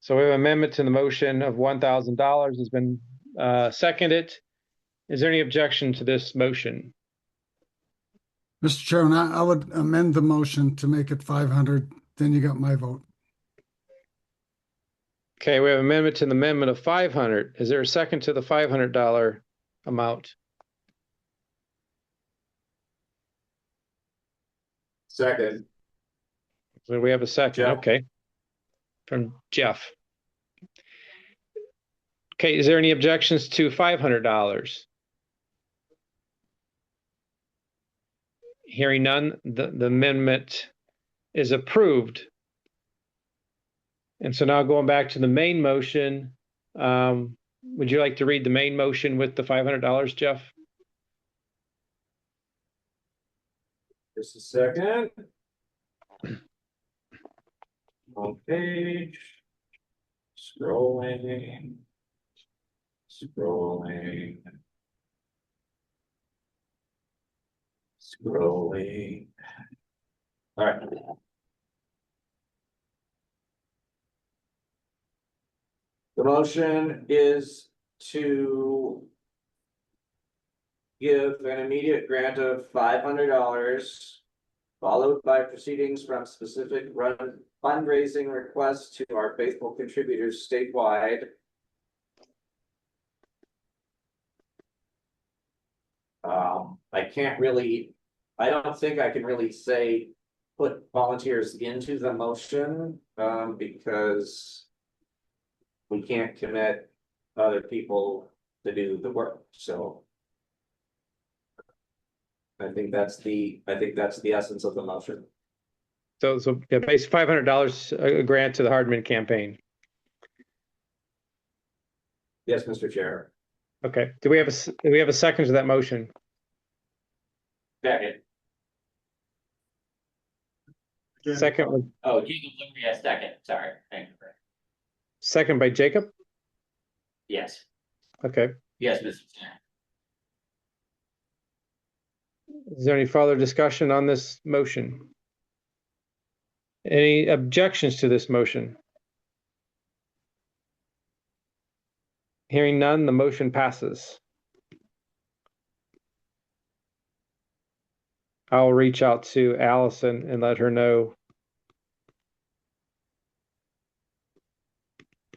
so we have an amendment to the motion of $1,000 has been seconded. Is there any objection to this motion? Mr. Chairman, I would amend the motion to make it 500, then you got my vote. Okay, we have amendment to the amendment of 500. Is there a second to the $500 amount? Second. So we have a second, Jeff. okay. From Jeff. Okay, is there any objections to $500? Hearing none, the amendment is approved. And so now going back to the main motion, would you like to read the main motion with the $500, Jeff? Just a second. On page. Scrolling. Scrolling. Scrolling. All right. The motion is to give an immediate grant of $500, followed by proceedings from specific fundraising requests to our faithful contributors statewide. I don't think I can really say put volunteers into the motion, because we can't commit other people to do the work, so. I think that's the essence of the motion. So yeah, base $500 a grant to the Hardman campaign. Yes, Mr. Chair. Okay, do we have a second to that motion? Second. Second, Oh, Jacob Luria, second, sorry, thank you. second by Jacob? Yes, Okay, yes, Mr. Chair. is there any further discussion on this motion? Any objections to this motion? Hearing none, the motion passes. I'll reach out to Allison and let her know.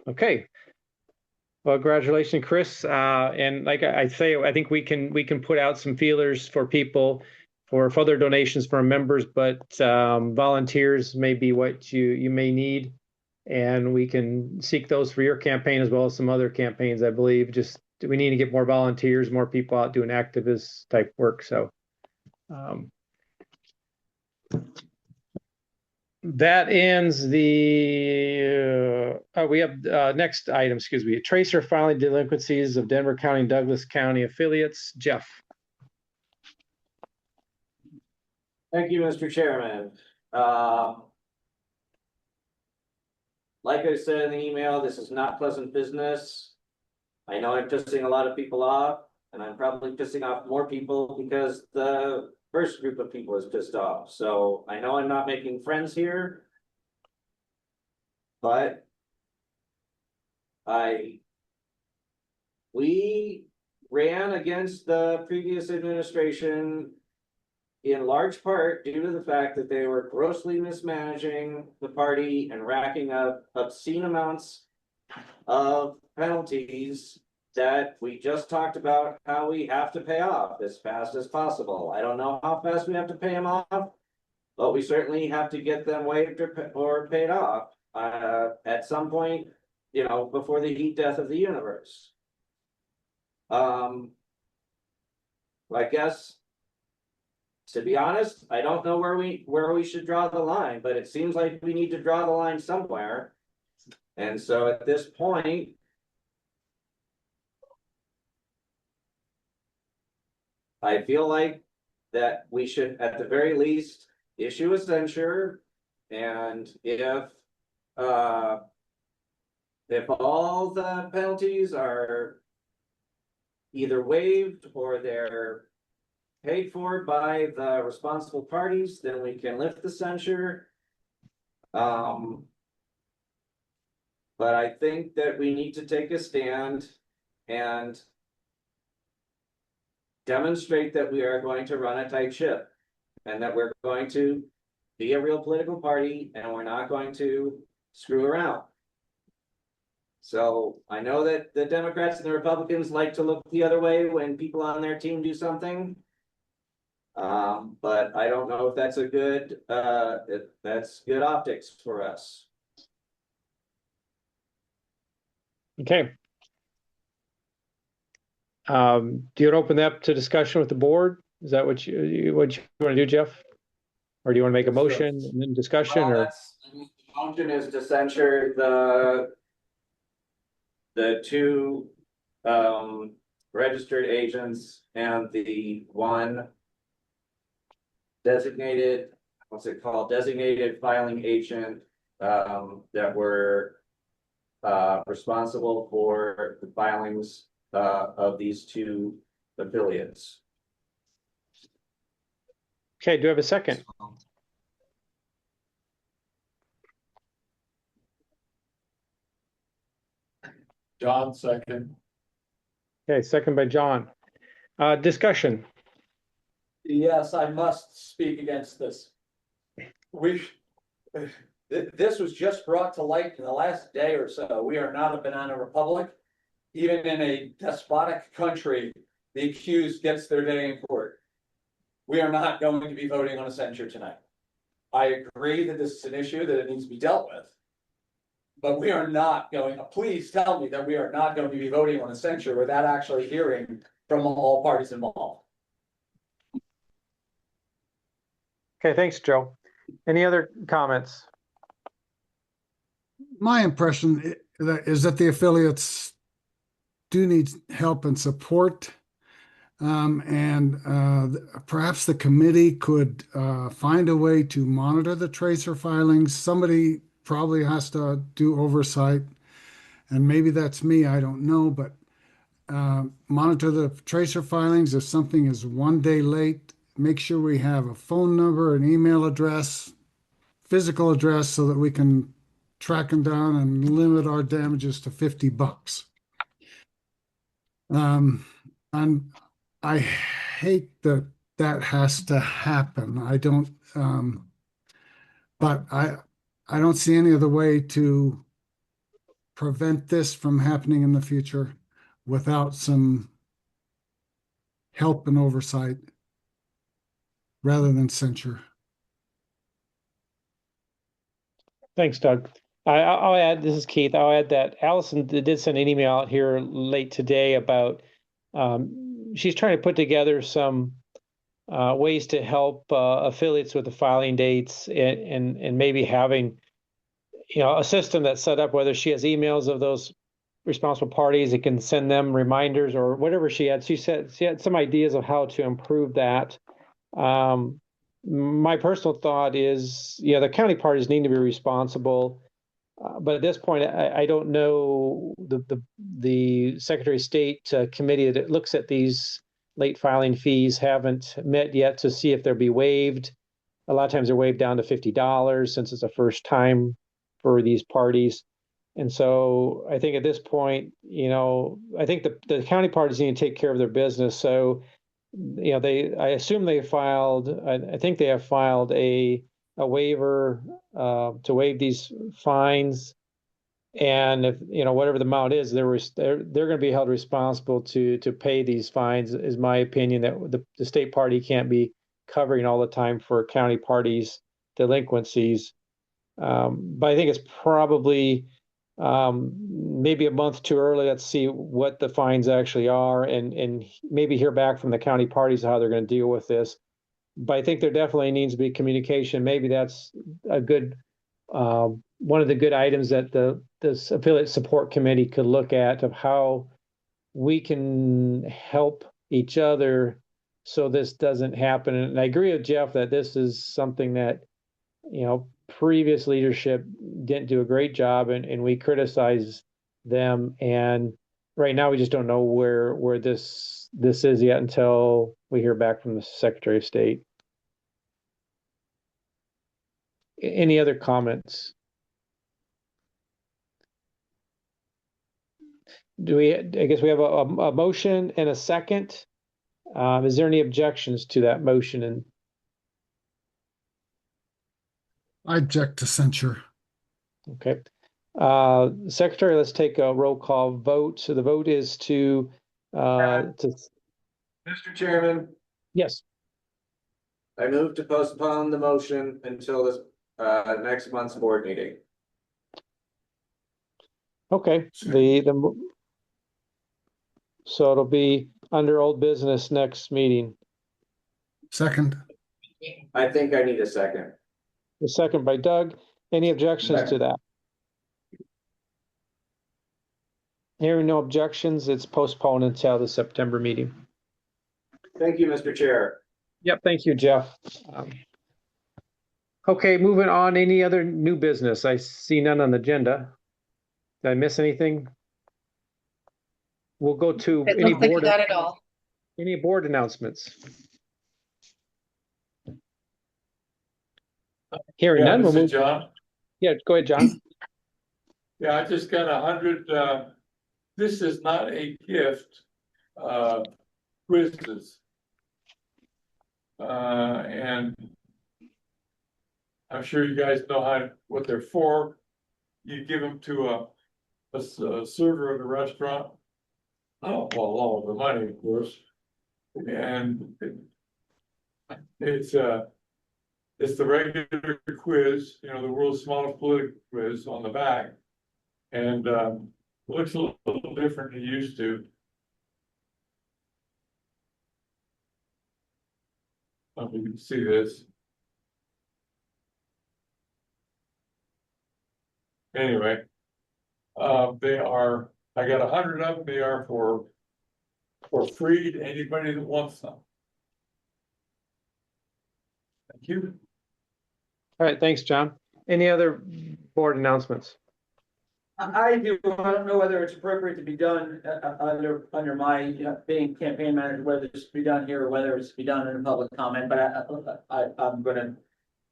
Okay. Well, congratulations, Chris. And like I say, I think we can put out some feelers for people for further donations from members, but volunteers may be what you may need. And we can seek those for your campaign as well as some other campaigns, I believe. Just we need to get more volunteers, more people out doing activist type work. So that ends the, we have next item, excuse me, tracer filing delinquencies of Denver County and Douglas County affiliates. Jeff. Thank you, Mr. Chairman. Like I said in the email, this is not pleasant business. I know I'm pissing a lot of people off, and I'm probably pissing off more people because the first group of people is pissed off. So I know I'm not making friends here, but we ran against the previous administration in large part due to the fact that they were grossly mismanaging the party and racking up obscene amounts of penalties that we just talked about how we have to pay off as fast as possible. I don't know how fast we have to pay them off, but we certainly have to get them waived or paid off at some point, you know, before the heat death of the universe. I guess, to be honest, I don't know where we should draw the line, but it seems like we need to draw the line somewhere. And so at this point, I feel like that we should, at the very least, issue a censure. And if all the penalties are either waived or they're paid for by the responsible parties, then we can lift the censure. But I think that we need to take a stand and demonstrate that we are going to run a tight ship and that we're going to be a real political party and we're not going to screw around. So I know that the Democrats and the Republicans like to look the other way when people on their team do something. But I don't know if that's a good, that's good optics for us. Okay. Do you want to open that up to discussion with the board? Is that what you want to do, Jeff? Or do you want to make a motion and then discussion? Well, Or the motion is to censure the two registered agents and the one designated, what's it called, designated filing agent that were responsible for the filings of these two affiliates. okay, do you have a second? John second. Okay, second by John. Discussion. Yes, I must speak against this. This was just brought to light in the last day or so. We are not a banana republic. Even in a despotic country, the accused gets their day in court. We are not going to be voting on a censure tonight. I agree that this is an issue that it needs to be dealt with. But we are not going, please tell me that we are not going to be voting on a censure without actually hearing from all parties involved. Okay, thanks, Joe. Any other comments? My impression is that the affiliates do need help and support. Perhaps the committee could find a way to monitor the tracer filings. Somebody probably has to do oversight, and maybe that's me, I don't know, but monitor the tracer filings. If something is one day late, make sure we have a phone number, an email address, physical address, so that we can track them down and limit our damages to $50. And I hate that that has to happen. I don't, but I don't see any other way to prevent this from happening in the future without some help and oversight rather than censure. Thanks, Doug. I'll add, this is Keith, I'll add that Allison did send an email out here late today about, she's trying to put together some ways to help affiliates with the filing dates and maybe having, a system that's set up, whether she has emails of those responsible parties, it can send them reminders or whatever she had. She said she had some ideas of how to improve that. My personal thought is, the county parties need to be responsible. But at this point, I don't know the Secretary of State committee that looks at these late filing fees haven't met yet to see if they'll be waived. A lot of times they're waived down to $50 since it's the first time for these parties. And so I think at this point, I think the county parties need to take care of their business. So, I assume I think they have filed a waiver to waive these fines. And if, whatever the amount is, they're going to be held responsible to pay these fines, is my opinion, that the state party can't be covering all the time for county parties' delinquencies. But I think it's probably maybe a month too early. Let's see what the fines actually are and maybe hear back from the county parties how they're going to deal with this. But I think there definitely needs to be communication. Maybe that's a good one of the good items that this affiliate support committee could look at, of how we can help each other so this doesn't happen. And I agree with Jeff that this is something that, previous leadership didn't do a great job, and we criticize them. And right now we just don't know where this is yet until we hear back from the Secretary of State. Any other comments? I guess we have a motion and a second. Is there any objections to that motion? And I object to censure. okay. Secretary, let's take a roll call vote. So the vote is to Mr. Chairman, yes. I move to postpone the motion until this next month's board meeting. Okay. So it'll be under old business next meeting. Second. I think I need a second. The second by Doug. Any objections to that? Hearing no objections, it's postponed until the September meeting. Thank you, Mr. Chair. Yep, thank you, Jeff. Okay, moving on. Any other new business? I see none on the agenda. Did I miss anything? We'll go to It any looks like you board, got it all. any board announcements. Hearing Yeah, none, we'll this move. is John. Yeah, go ahead, John. Yeah, I just got 100, this is not a gift, quizzes. And I'm sure you guys know what they're for. You give them to a server at a restaurant. Oh, well, all of the money, of course. And it's the regular quiz, the world's smallest political quiz on the back. And looks a little different than it used to. I don't know if you can see this. Anyway, I got 100 of them. They are for free to anybody that wants them. Thank you. All right, thanks, John. Any other board announcements? I do. I don't know whether it's appropriate to be done under my being campaign manager, whether it's to be done here or whether it's to be done in a public comment, but I'm gonna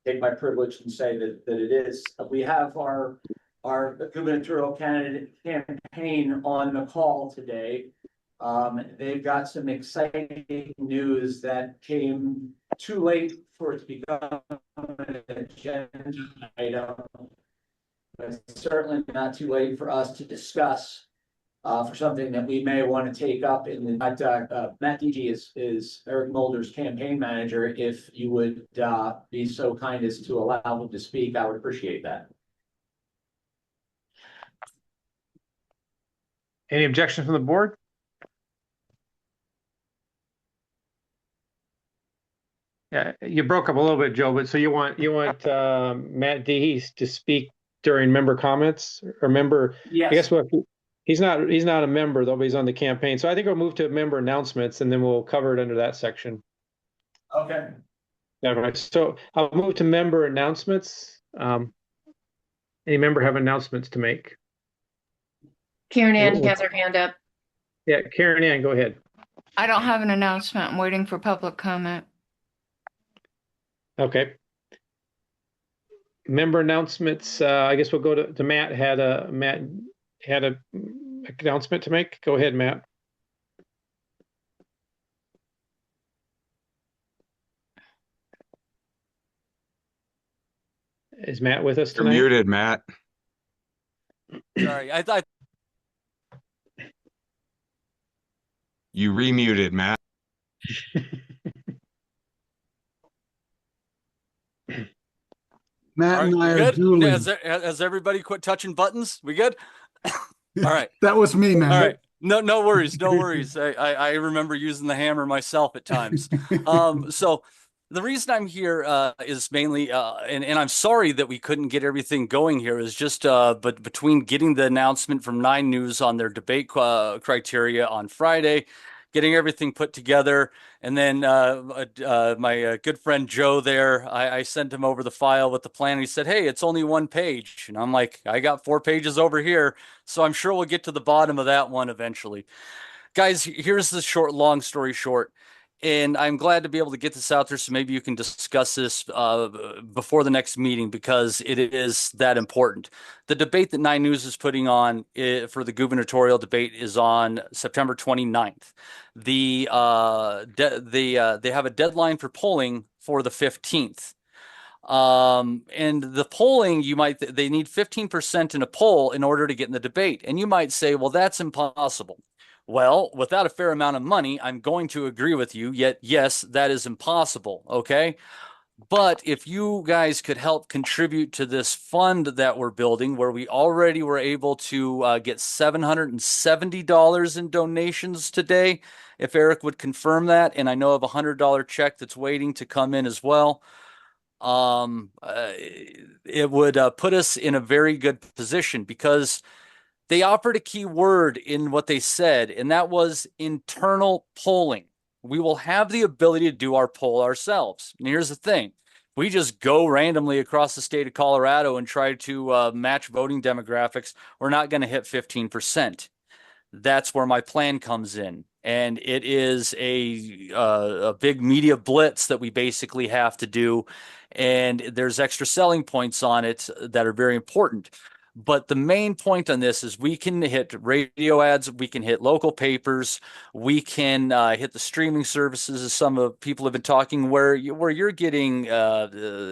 take my privilege and say that it is. We have our gubernatorial candidate campaign on the call today. They've got some exciting news that came too late for it to become an agenda item. But it's certainly not too late for us to discuss for something that we may want to take up in the Matt DG is Eric Mulder's campaign manager. If you would be so kind as to allow him to speak, I would appreciate that. Any objections from the board? Yeah, you broke up a little bit, Joe, but so you want Matt Dees to speak during member comments or member? Yes. I guess he's not a member though, but he's on the campaign. So I think we'll move to member announcements and then we'll cover it under that section. Okay. Yeah, right. So I'll move to member announcements. Any member have announcements to make? Karen Ann has her hand up. Yeah, Karen Ann, go ahead. I don't have an announcement. I'm waiting for public comment. Okay. member announcements. I guess we'll go to Matt. Matt had a announcement to make. Go ahead, Matt. Is Matt with us You're tonight? muted, Matt. Sorry, I thought. You remuted, Matt. Matt All right, and I we are good? dueling. Has everybody quit touching buttons? We good? All right. That was me, Matt. All right. No worries. No worries. I remember using the hammer myself at times. So the reason I'm here is mainly and I'm sorry that we couldn't get everything going here, is just but between getting the announcement from Nine News on their debate criteria on Friday, getting everything put together, and then my good friend Joe there, I sent him over the file with the plan. And he said, "Hey, it's only one page," and I'm like, "I got 4 pages over here." So I'm sure we'll get to the bottom of that one eventually. Guys, here's the long story short. And I'm glad to be able to get this out there so maybe you can discuss this before the next meeting, because it is that important. The debate that Nine News is putting on for the gubernatorial debate is on September 29th. They have a deadline for polling for the 15th. And the polling, they need 15% in a poll in order to get in the debate. And you might say, well, that's impossible. Well, without a fair amount of money, I'm going to agree with you. Yet, yes, that is impossible. Okay. But if you guys could help contribute to this fund that we're building, where we already were able to get $770 in donations today, if Eric would confirm that, and I know of a $100 check that's waiting to come in as well. It would put us in a very good position, because they offered a key word in what they said, and that was internal polling. We will have the ability to do our poll ourselves. And here's the thing. We just go randomly across the state of Colorado and try to match voting demographics, we're not going to hit 15%. That's where my plan comes in. And it is a big media blitz that we basically have to do. And there's extra selling points on it that are very important. But the main point on this is we can hit radio ads, we can hit local papers, we can hit the streaming services, as some of people have been talking, where you're getting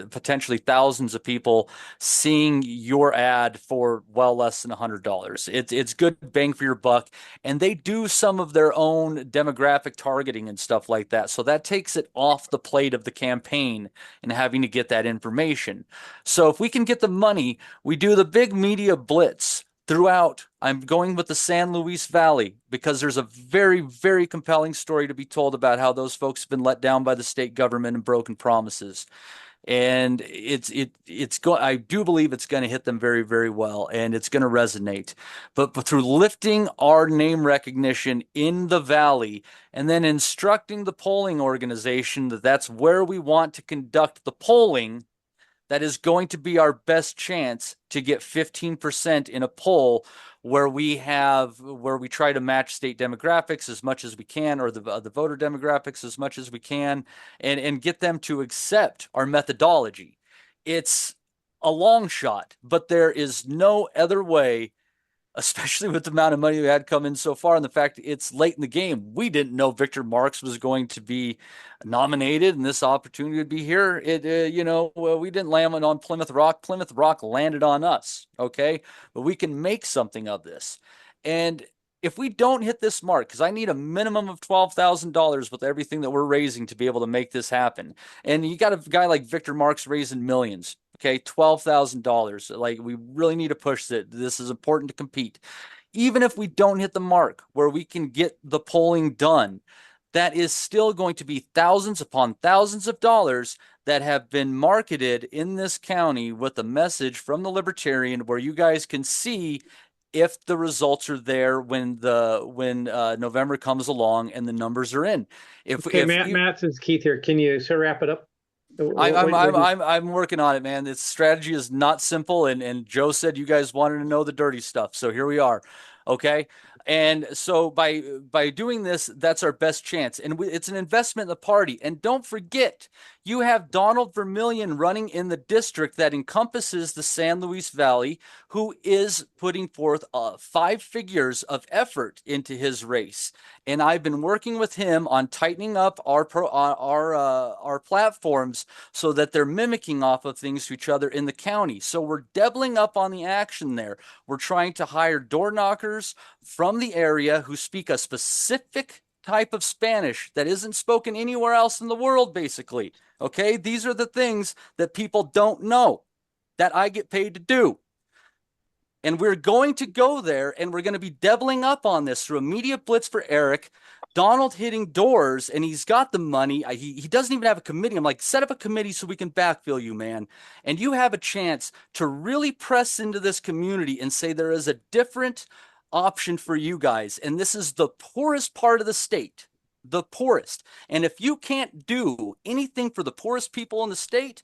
potentially thousands of people seeing your ad for well less than $100. It's good bang for your buck, and they do some of their own demographic targeting and stuff like that. So that takes it off the plate of the campaign and having to get that information. So if we can get the money, we do the big media blitz throughout. I'm going with the San Luis Valley because there's a very, very compelling story to be told about how those folks have been let down by the state government and broken promises. And I do believe it's going to hit them very, very well, and it's going to resonate. But through lifting our name recognition in the Valley and then instructing the polling organization that that's where we want to conduct the polling, that is going to be our best chance to get 15% in a poll where we try to match state demographics as much as we can, or the voter demographics as much as we can, and get them to accept our methodology. It's a long shot, but there is no other way, especially with the amount of money we had come in so far, and the fact that it's late in the game. We didn't know Victor Marks was going to be nominated and this opportunity would be here. We didn't land on Plymouth Rock. Plymouth Rock landed on us, okay? But we can make something of this. And if we don't hit this mark, because I need a minimum of $12,000 with everything that we're raising to be able to make this happen. And you got a guy like Victor Marks raising millions. Okay, $12,000. Like, we really need to push that. This is important to compete. Even if we don't hit the mark where we can get the polling done, that is still going to be thousands upon thousands of dollars that have been marketed in this county with a message from the Libertarian, where you guys can see if the results are there when November comes along and the numbers are in. Matt, since Keith here, can you sort of wrap it up? I'm working on it, man. This strategy is not simple, and Joe said you guys wanted to know the dirty stuff, so here we are. Okay, And so by doing this, that's our best chance. And it's an investment in the party. And don't forget, you have Donald Vermillion running in the district that encompasses the San Luis Valley, who is putting forth 5 figures of effort into his race. And I've been working with him on tightening up our platforms so that they're mimicking off of things to each other in the county. So we're doubling up on the action there. We're trying to hire door knockers from the area who speak a specific type of Spanish that isn't spoken anywhere else in the world, basically. Okay, these are the things that people don't know that I get paid to do. And we're going to go there and we're going to be doubling up on this through a media blitz for Eric. Donald hitting doors, and he's got the money. He doesn't even have a committee. I'm like, set up a committee so we can backfill you, man. And you have a chance to really press into this community and say there is a different option for you guys. And this is the poorest part of the state, the poorest. And if you can't do anything for the poorest people in the state,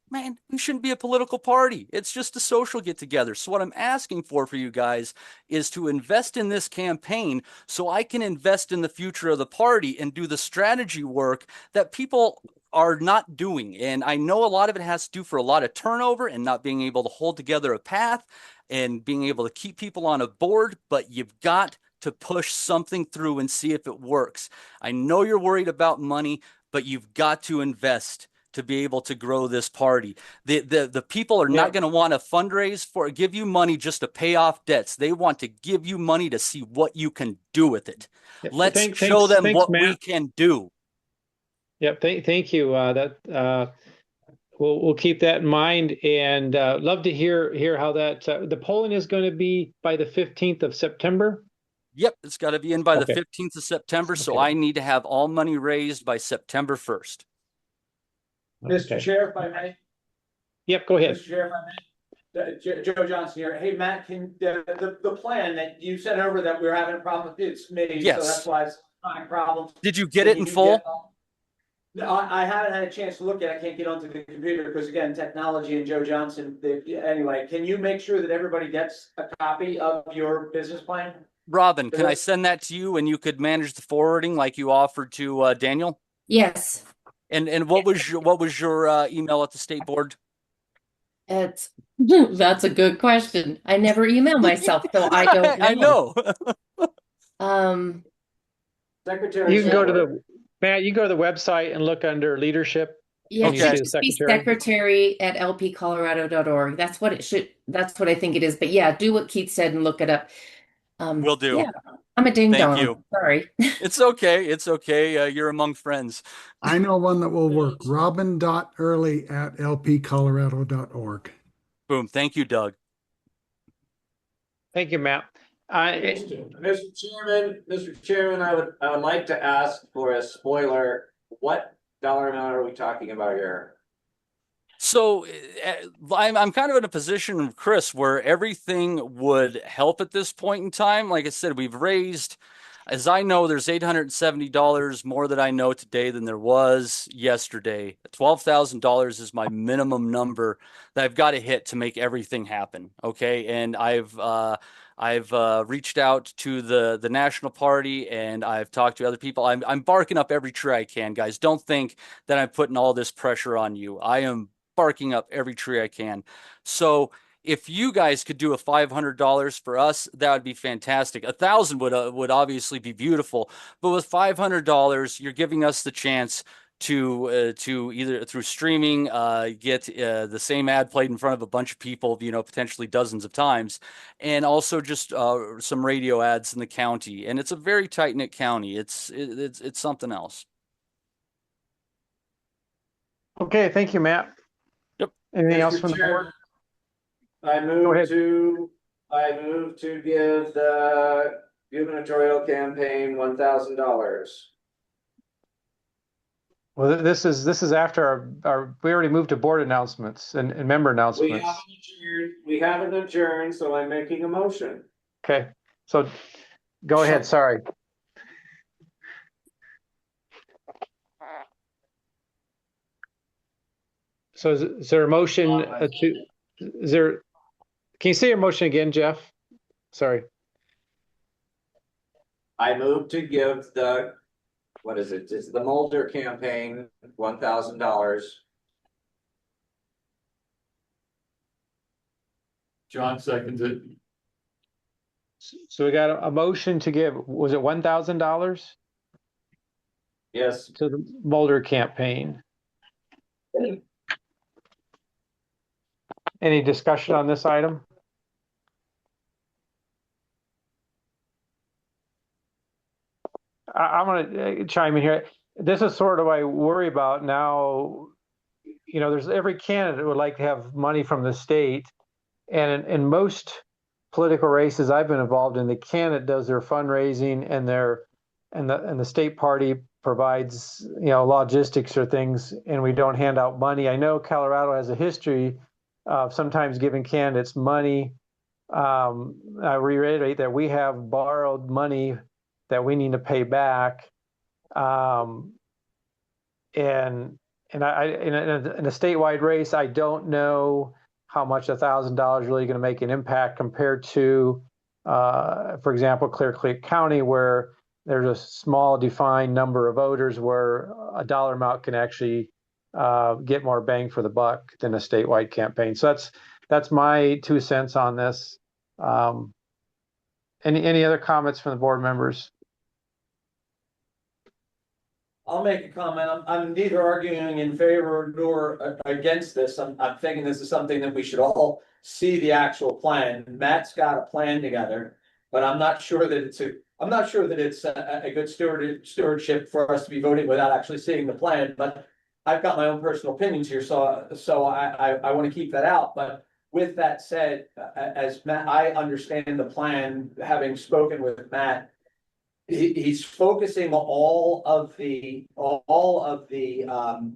man, we shouldn't be a political party. It's just a social get together. So what I'm asking for you guys is to invest in this campaign so I can invest in the future of the party and do the strategy work that people are not doing. And I know a lot of it has to do for a lot of turnover and not being able to hold together a path and being able to keep people on a board, but you've got to push something through and see if it works. I know you're worried about money, but you've got to invest to be able to grow this party. The people are not going to want to fundraise give you money just to pay off debts. They want to give you money to see what you can do with it. Let's show them what we can do. Yep. Thank you. We'll keep that in mind, and love to hear how that the polling is going to be by the 15th of September. Yep, it's got to be in by the 15th of September. So I need to have all money raised by September 1st. Mr. Chair, if I may. Yep, go ahead. Mr. Chair, if I may. Joe Johnson here. Hey, Matt, can the plan that you sent over that we're having a problem with, it's me, yes. So that's why it's not problems. Did you get it in full? No, I haven't had a chance to look at it. I can't get onto the computer because, again, technology and Joe Johnson. Anyway, can you make sure that everybody gets a copy of your business plan? Robin, can I send that to you and you could manage the forwarding like you offered to Daniel? Yes. And what was your email at the state board? That's a good question. I never email myself, so I don't know. I know. Secretary. You can go to Matt, you go to the website and look under leadership. Yeah, Okay. it should be secretary at lpcolorado.org. That's what it should. That's what I think it is. But yeah, do what Keith said and look it up. Will do. Yeah, I'm a ding dong. Thank you. Sorry. It's okay. It's okay. You're among friends. I know one that will work. robin.early@lpcolorado.org. Boom. Thank you, Doug. Thank you, Matt. Mr. Chairman, I would like to ask for a spoiler. What dollar amount are we talking about here? So I'm kind of in a position, Chris, where everything would help at this point in time. Like I said, we've raised, as I know, there's $870 more that I know today than there was yesterday. $12,000 is my minimum number that I've got to hit to make everything happen. Okay. And I've reached out to the national party and I've talked to other people. I'm barking up every tree I can, guys. Don't think that I'm putting all this pressure on you. I am barking up every tree I can. So if you guys could do a $500 for us, that would be fantastic. $1,000 would obviously be beautiful, but with $500, you're giving us the chance to either through streaming, get the same ad played in front of a bunch of people, potentially dozens of times, and also just some radio ads in the county. And it's a very tight knit county. It's something else. Okay, thank you, Matt. Yep. Anything else from the board? I move to give the gubernatorial campaign $1,000. Well, this is after our we already moved to board announcements and member announcements. We haven't adjourned, so I'm making a motion. Okay, so go ahead. Sorry. So is there a motion can you say your motion again, Jeff? Sorry. I move to give the, what is it? It's the Mulder campaign, $1,000. John seconds it. So we got a motion to give, was it $1,000 Yes, to the Mulder campaign? Any discussion on this item? I'm gonna chime in here. This is sort of what I worry about now. You know, there's every candidate would like to have money from the state, and in most political races I've been involved in, the candidate does their fundraising and the state party provides, you know, logistics or things, and we don't hand out money. I know Colorado has a history of sometimes giving candidates money. I reiterate that we have borrowed money that we need to pay back. And in a statewide race, I don't know how much $1,000 really going to make an impact compared to, for example, Clear Creek County, where there's a small defined number of voters where a dollar amount can actually get more bang for the buck than a statewide campaign. So that's my 2 cents on this. Any other comments from the board members? I'll make a comment. I'm neither arguing in favor nor against this. I'm thinking this is something that we should all see the actual plan. Matt's got a plan together, but I'm not sure that it's a good stewardship for us to be voting without actually seeing the plan. But I've got my own personal opinions here, so I want to keep that out. But with that said, as Matt, I understand the plan, having spoken with Matt. He's focusing all of the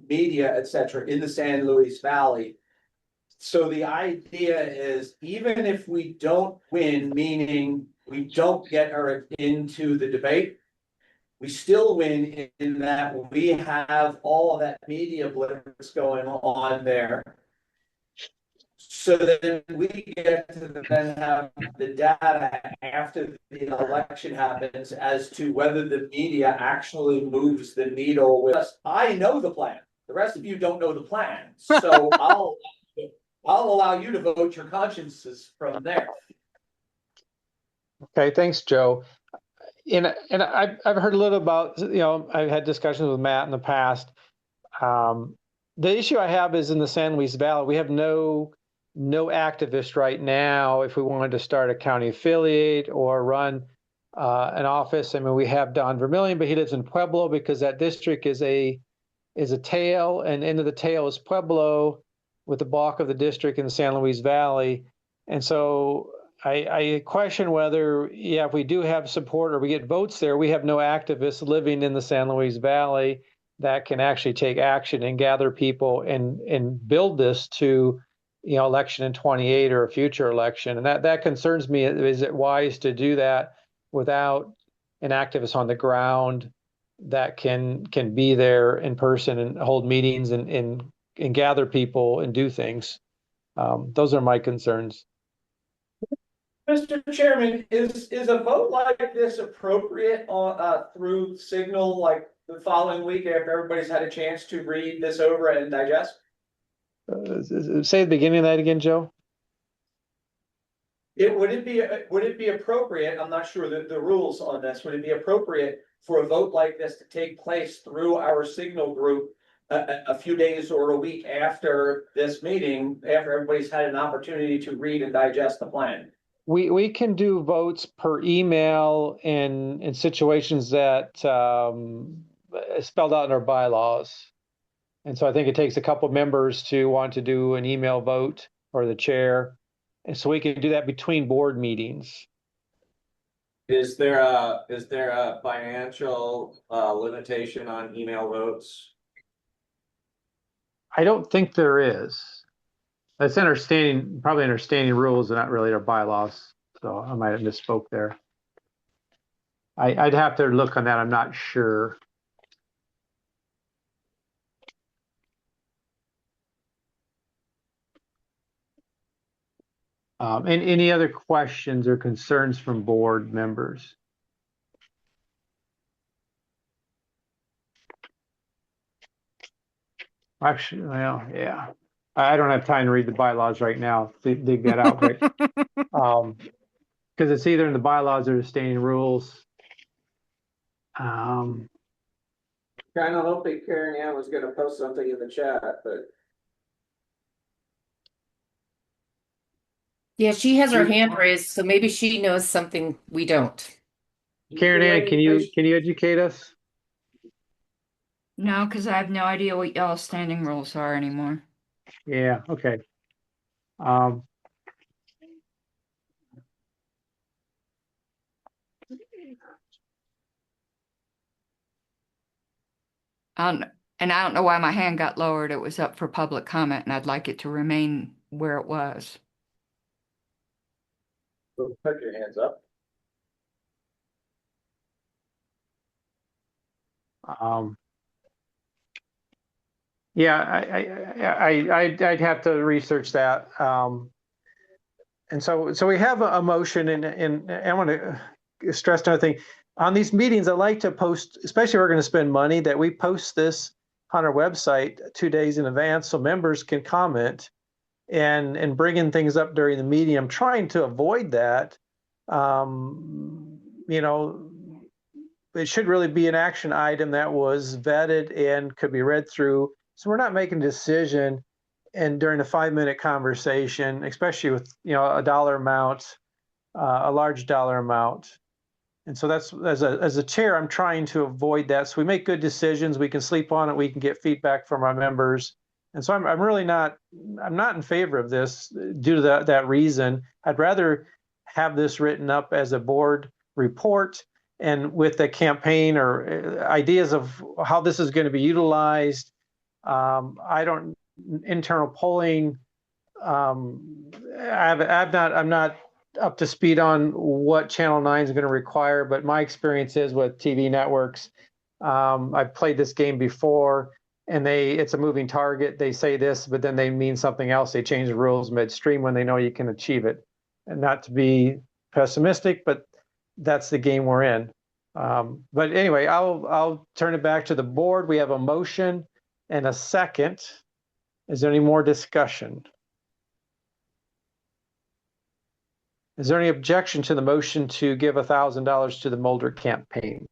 media, et cetera, in the San Luis Valley. So the idea is, even if we don't win, meaning we don't get her into the debate, we still win in that we have all of that media blitz going on there. So then we get to then have the data after the election happens as to whether the media actually moves the needle with us. I know the plan. The rest of you don't know the plan. So I'll allow you to vote your consciences from there. Okay, thanks, Joe. And I've heard a little about, you know, I've had discussions with Matt in the past. The issue I have is in the San Luis Valley, we have no activist right now. If we wanted to start a county affiliate or run an office, I mean, we have Don Vermillion, but he lives in Pueblo because that district is a tail, and end of the tail is Pueblo with the bulk of the district in the San Luis Valley. And so I question whether, if we do have support or we get votes there, we have no activists living in the San Luis Valley that can actually take action and gather people and build this to, you know, election in 28 or a future election. And that concerns me. Is it wise to do that without an activist on the ground that can be there in person and hold meetings and gather people and do things? Those are my concerns. Mr. Chairman, is a vote like this appropriate on through Signal, like the following week after everybody's had a chance to read this over and digest? Say the beginning of that again, Joe. Would it be appropriate? I'm not sure the rules on this. Would it be appropriate for a vote like this to take place through our Signal group a few days or a week after this meeting, after everybody's had an opportunity to read and digest the plan? We can do votes per email in situations that spelled out in our bylaws. And so I think it takes a couple of members to want to do an email vote, or the chair. And so we can do that between board meetings. is there a financial limitation on email votes? I don't think there is. That's probably understanding rules and not really our bylaws. So I might have misspoke there. I'd have to look on that. I'm not sure. And any other questions or concerns from board members? Actually, well, yeah. I don't have time to read the bylaws right now to dig that out, but because it's either in the bylaws or the standing rules. Kind of hoping Karen Ann was gonna post something in the chat, but Yeah, she has her hand raised, so maybe she knows something we don't. Karen Ann, can you educate us? No, because I have no idea what y'all's standing rules are anymore. Yeah, okay. Um, And I don't know why my hand got lowered. It was up for public comment, and I'd like it to remain where it was. put your hands up. yeah, I'd have to research that. And so we have a motion, and I want to stress another thing. On these meetings, I like to post, especially if we're going to spend money, that we post this on our website 2 days in advance so members can comment and bring in things up during the meeting. I'm trying to avoid that. You know, it should really be an action item that was vetted and could be read through. So we're not making a decision and during a 5-minute conversation, especially with, you know, a dollar amount, a large dollar amount. And so that's, as a chair, I'm trying to avoid that. So we make good decisions. We can sleep on it. We can get feedback from our members. And so I'm really not, I'm not in favor of this due to that reason. I'd rather have this written up as a board report and with the campaign or ideas of how this is going to be utilized. Internal polling. I'm not up to speed on what Channel 9 is going to require, but my experience is with TV networks. I've played this game before, and it's a moving target. They say this, but then they mean something else. They change the rules midstream when they know you can achieve it. And not to be pessimistic, but that's the game we're in. But anyway, I'll turn it back to the board. We have a motion and a second. Is there any more discussion? Is there any objection to the motion to give $1,000 to the Mulder campaign?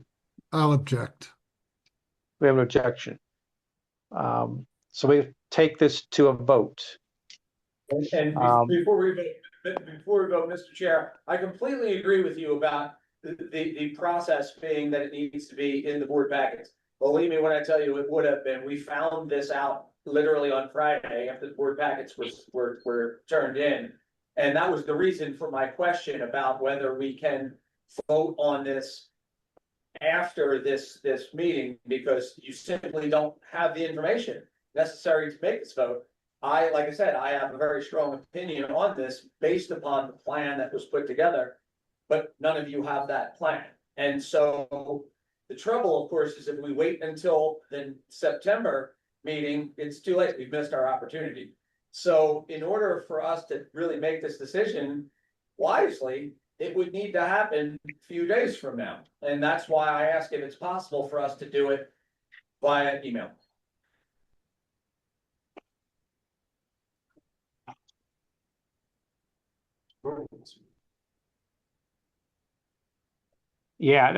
I'll object. We have an objection. So we take this to a vote. And before we vote, Mr. Chair, I completely agree with you about the process being that it needs to be in the board packets. Believe me when I tell you it would have been. We found this out literally on Friday after the board packets were turned in. And that was the reason for my question about whether we can vote on this after this meeting, because you simply don't have the information necessary to make this vote. Like I said, I have a very strong opinion on this based upon the plan that was put together, but none of you have that plan. And so the trouble, of course, is if we wait until the September meeting, it's too late. We've missed our opportunity. So in order for us to really make this decision wisely, it would need to happen a few days from now. And that's why I ask if it's possible for us to do it via email. Yeah,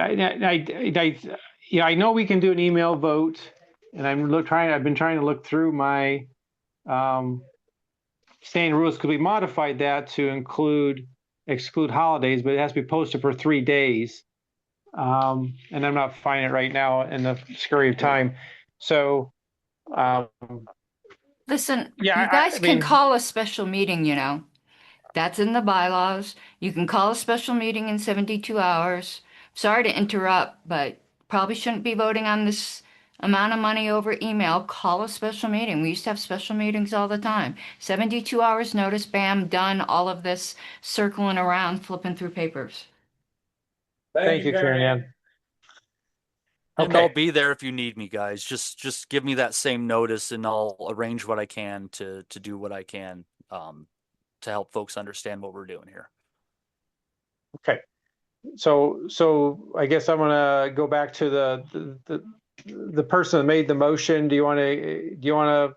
I know we can do an email vote, and I've been trying to look through my standing rules, because we modified that to exclude holidays, but it has to be posted for 3 days. And I'm not finding it right now in the scurry of time. So Listen, Yeah, you guys I can mean- call a special meeting, you know. That's in the bylaws. You can call a special meeting in 72 hours. Sorry to interrupt, but probably shouldn't be voting on this amount of money over email. Call a special meeting. We used to have special meetings all the time. 72 hours notice, bam, done. All of this circling around, flipping through papers. Thank you, Karen Ann. And I'll Okay, be there if you need me, guys. Just give me that same notice, and I'll arrange what I can to do what I can to help folks understand what we're doing here. okay. So I guess I'm gonna go back to the person that made the motion. Do you want to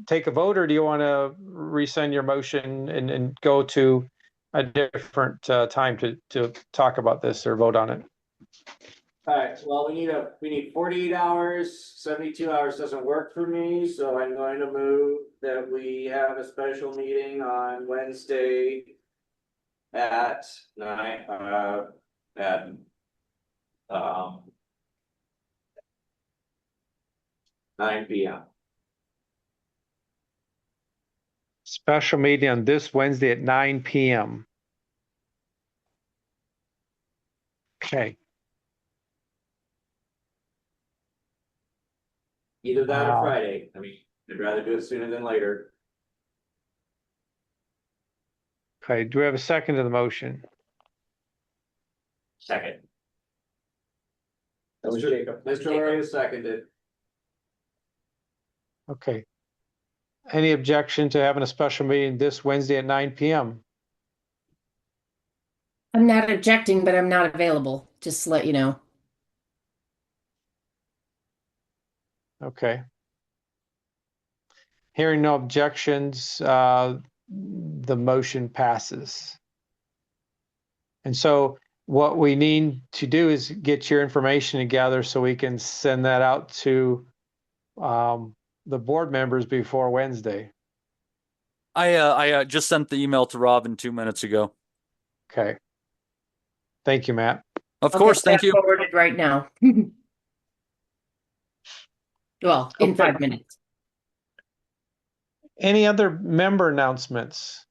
take a vote, or do you want to resend your motion and go to a different time to talk about this or vote on it? Alright, well, we need 48 hours, 72 hours doesn't work for me, so I'm going to move that we have a special meeting on Wednesday. At 9 p.m. Special meeting on this Wednesday at 9 p.m. Okay. Either that or Wow. Friday. I mean, I'd rather do it sooner than later. Okay, do we have a second to the motion? Second. That was Jacob. Mr. Lauria seconded. Okay. Any objection to having a special meeting this Wednesday at 9 p.m.? I'm not objecting, but I'm not available, just to let you know. Okay. Hearing no objections, the motion passes. And so what we need to do is get your information together so we can send that out to the board members before Wednesday. I just sent the email to Robin 2 minutes ago. Okay. Thank you, Matt. Of I'll course, get thank that you. forwarded right now. Well, in Okay. 5 minutes. Any other member announcements?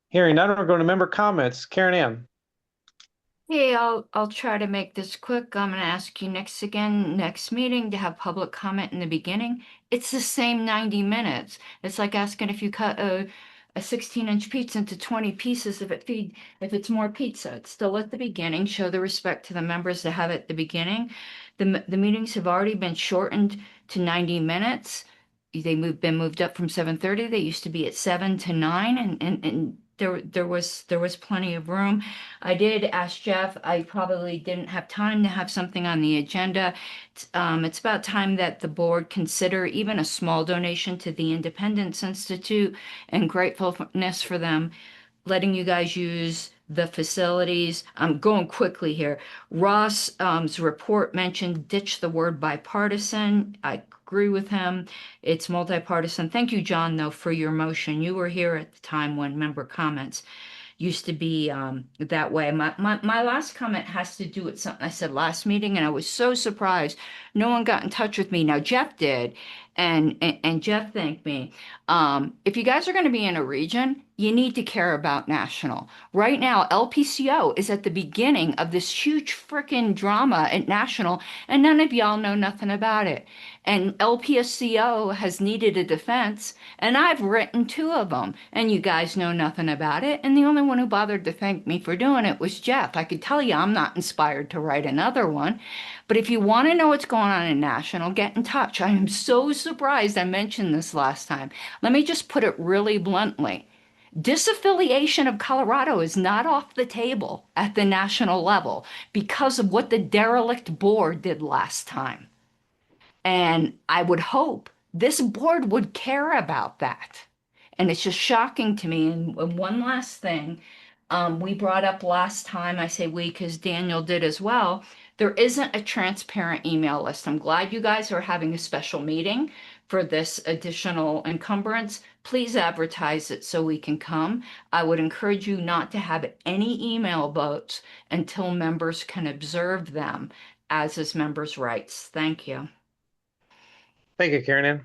Hearing none, we're going to member comments. Karen Ann. Hey, I'll try to make this quick. I'm gonna ask you next meeting to have public comment in the beginning. It's the same 90 minutes. It's like asking if you cut a 16-inch pizza into 20 pieces if it's more pizza. It's still at the beginning. Show the respect to the members that have it at the beginning. The meetings have already been shortened to 90 minutes. Been moved up from 7:30. They used to be at 7 to 9, and there was plenty of room. I did ask Jeff. I probably didn't have time to have something on the agenda. It's about time that the board consider even a small donation to the Independence Institute, and gratefulness for them letting you guys use the facilities. I'm going quickly here. Ross's report mentioned ditch the word bipartisan. I agree with him. It's multi-partisan. Thank you, John, though, for your motion. You were here at the time when member comments used to be that way. My last comment has to do with something I said last meeting, and I was so surprised no one got in touch with me. Now Jeff did, and Jeff thanked me. If you guys are going to be in a region, you need to care about national. Right now, LPCO is at the beginning of this huge freaking drama at national, and none of y'all know nothing about it. And LPSCO has needed a defense, and I've written 2 of them, and you guys know nothing about it. And the only one who bothered to thank me for doing it was Jeff. I could tell you I'm not inspired to write another one. But if you want to know what's going on in national, get in touch. I am so surprised I mentioned this last time. Let me just put it really bluntly. Disaffiliation of Colorado is not off the table at the national level because of what the derelict board did last time. And I would hope this board would care about that. And it's just shocking to me. And one last thing, we brought up last time, I say we because Daniel did as well, there isn't a transparent email list. I'm glad you guys are having a special meeting for this additional encumbrance. Please advertise it so we can come. I would encourage you not to have any email votes until members can observe them, as is members' rights. Thank you. Thank you, Karen Ann.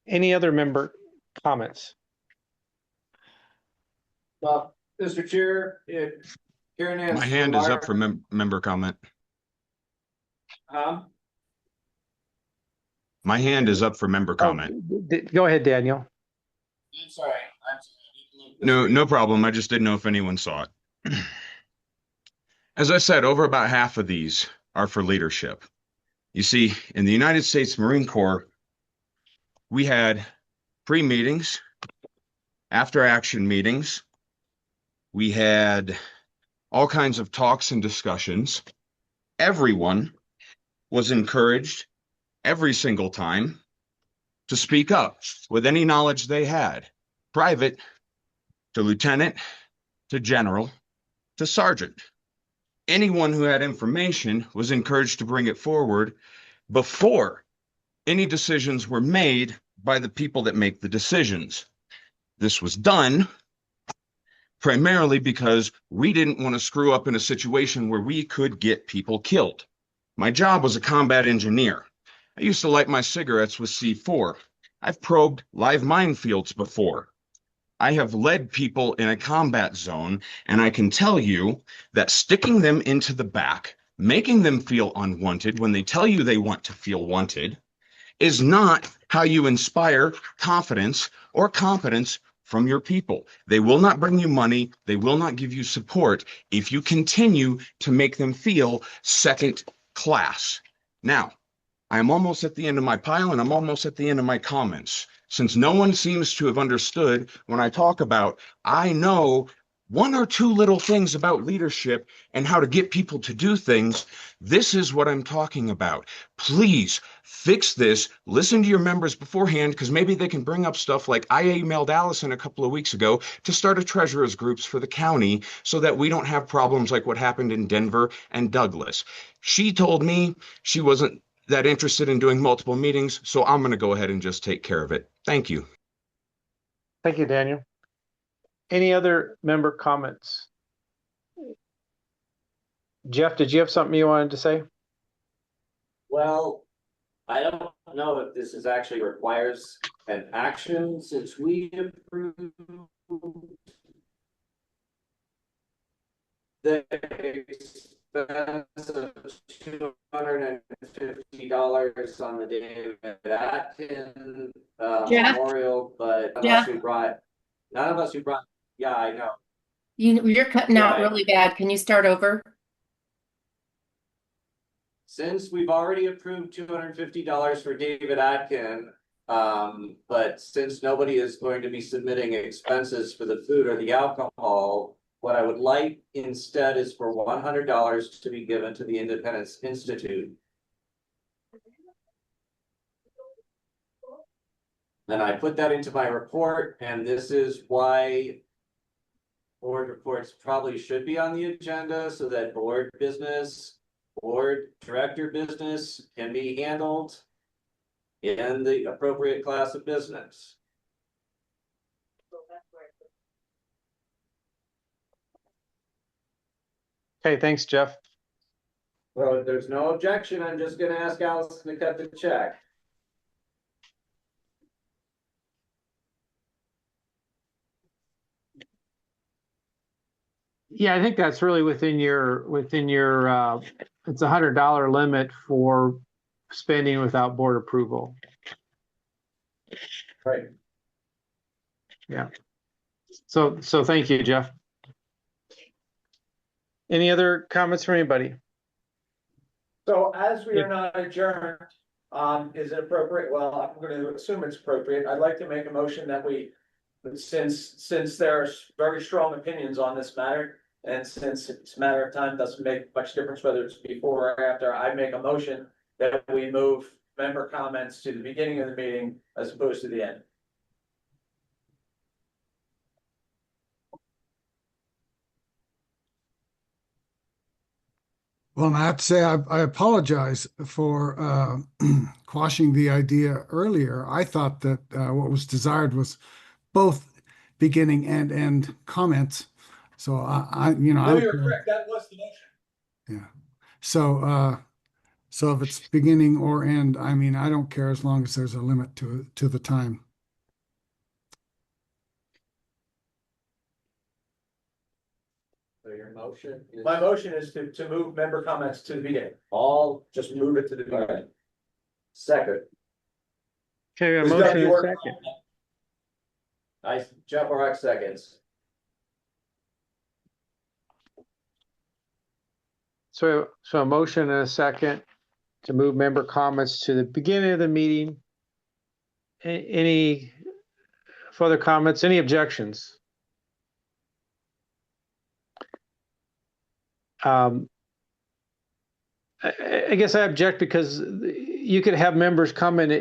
Any other member comments? Well, Mr. Chair, Karen Ann's My hand is up remark- for member comment. Huh? My hand is up for member comment. Go ahead, Daniel. I'm sorry. No problem. I just didn't know if anyone saw it. As I said, over about half of these are for leadership. You see, in the United States Marine Corps, we had pre-meetings, after-action meetings. We had all kinds of talks and discussions. Everyone was encouraged every single time to speak up with any knowledge they had, private to lieutenant to general to sergeant. Anyone who had information was encouraged to bring it forward before any decisions were made by the people that make the decisions. This was done primarily because we didn't want to screw up in a situation where we could get people killed. My job was a combat engineer. I used to light my cigarettes with C4. I've probed live minefields before. I have led people in a combat zone, and I can tell you that sticking them into the back, making them feel unwanted when they tell you they want to feel wanted, is not how you inspire confidence or competence from your people. They will not bring you money. They will not give you support if you continue to make them feel second class. Now, I'm almost at the end of my pile, and I'm almost at the end of my comments. Since no one seems to have understood when I talk about, I know one or two little things about leadership and how to get people to do things, this is what I'm talking about. Please fix this. Listen to your members beforehand, because maybe they can bring up stuff like I emailed Allison a couple of weeks ago to start a treasurer's groups for the county so that we don't have problems like what happened in Denver and Douglas. She told me she wasn't that interested in doing multiple meetings, so I'm going to go ahead and just take care of it. Thank you. Thank you, Daniel. Any other member comments? Jeff, did you have something you wanted to say? Well, I don't know if this is actually requires an action since we approved the expense of $250 on the David Atkin Jeff? memorial, but Jeff? none of us who brought, yeah, I know. You're cutting out Yeah. really bad. Can you start over? Since we've already approved $250 for David Atkin, but since nobody is going to be submitting expenses for the food or the alcohol, what I would like instead is for $100 to be given to the Independence Institute. And I put that into my report, and this is why board reports probably should be on the agenda so that board director business can be handled in the appropriate class of business. Okay, thanks, Jeff. Well, if there's no objection, I'm just gonna ask Allison to cut the check. Yeah, I think that's really within your it's $100 limit for spending without board approval. Right. Yeah. So thank you, Jeff. Any other comments from anybody? So as we are not adjourned, is it appropriate? Well, I'm going to assume it's appropriate. I'd like to make a motion that we, since there's very strong opinions on this matter, and since it's a matter of time, doesn't make much difference whether it's before or after, I make a motion that we move member comments to the beginning of the meeting as opposed to the end. Well, I have to say, I apologize for quashing the idea earlier. I thought that what was desired was both beginning and end comments. So No, you're correct. That was the motion. Yeah. So if it's beginning or end, I mean, I don't care as long as there's a limit to the time. So your motion is. My motion is to move member comments to the beginning. All just move it to the beginning. Second, Okay, we have a There's gotta motion be and a work second. Jeff Orak seconds. So a motion and a second to move member comments to the beginning of the meeting. Any further comments, any objections? I guess I object because you could have members come in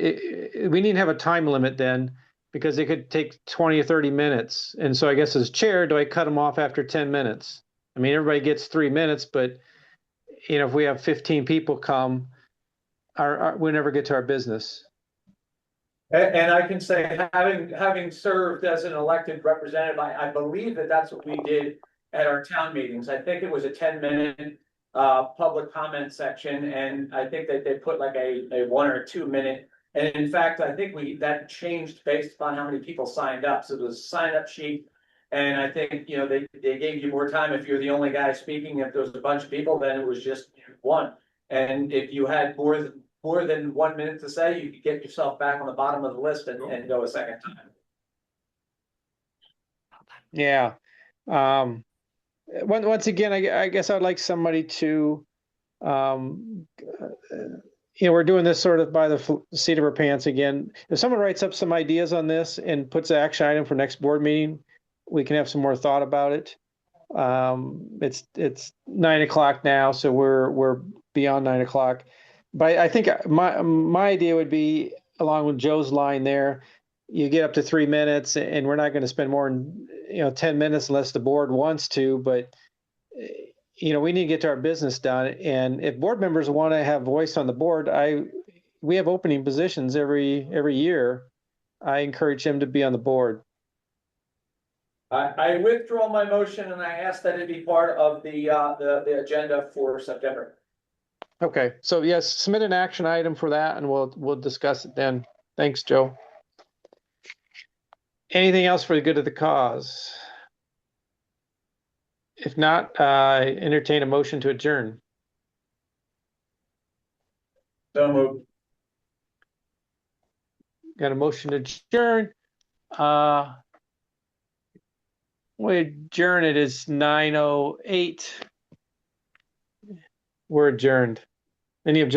we need to have a time limit then, because it could take 20 or 30 minutes. And so I guess as chair, do I cut them off after 10 minutes? I mean, everybody gets 3 minutes, but if we have 15 people come, we never get to our business. And I can say, having served as an elected representative, I believe that that's what we did at our town meetings. I think it was a 10-minute public comment section, and I think that they put like a 1 or 2 minute. And in fact, I think that changed based upon how many people signed up. So there was a sign up sheet. And I think, they gave you more time if you're the only guy speaking. If there was a bunch of people, then it was just one. And if you had more than 1 minute to say, you could get yourself back on the bottom of the list and go a second time. Yeah. Once again, I guess I'd like somebody to, we're doing this sort of by the seat of our pants again. If someone writes up some ideas on this and puts an action item for next board meeting, we can have some more thought about it. It's 9 o'clock now, so we're beyond 9 o'clock. But I think my idea would be, along with Joe's line there, you get up to 3 minutes, and we're not going to spend more than 10 minutes unless the board wants to. But we need to get to our business done. And if board members want to have voice on the board, we have opening positions every year. I encourage them to be on the board. I withdraw my motion, and I ask that it be part of the agenda for September. Okay, so yes, submit an action item for that, and we'll discuss it then. Thanks, Joe. Anything else for the good of the cause? If not, entertain a motion to adjourn. So moved. Got a motion to adjourn. We adjourn. It is 9:08. We're adjourned. Any objections?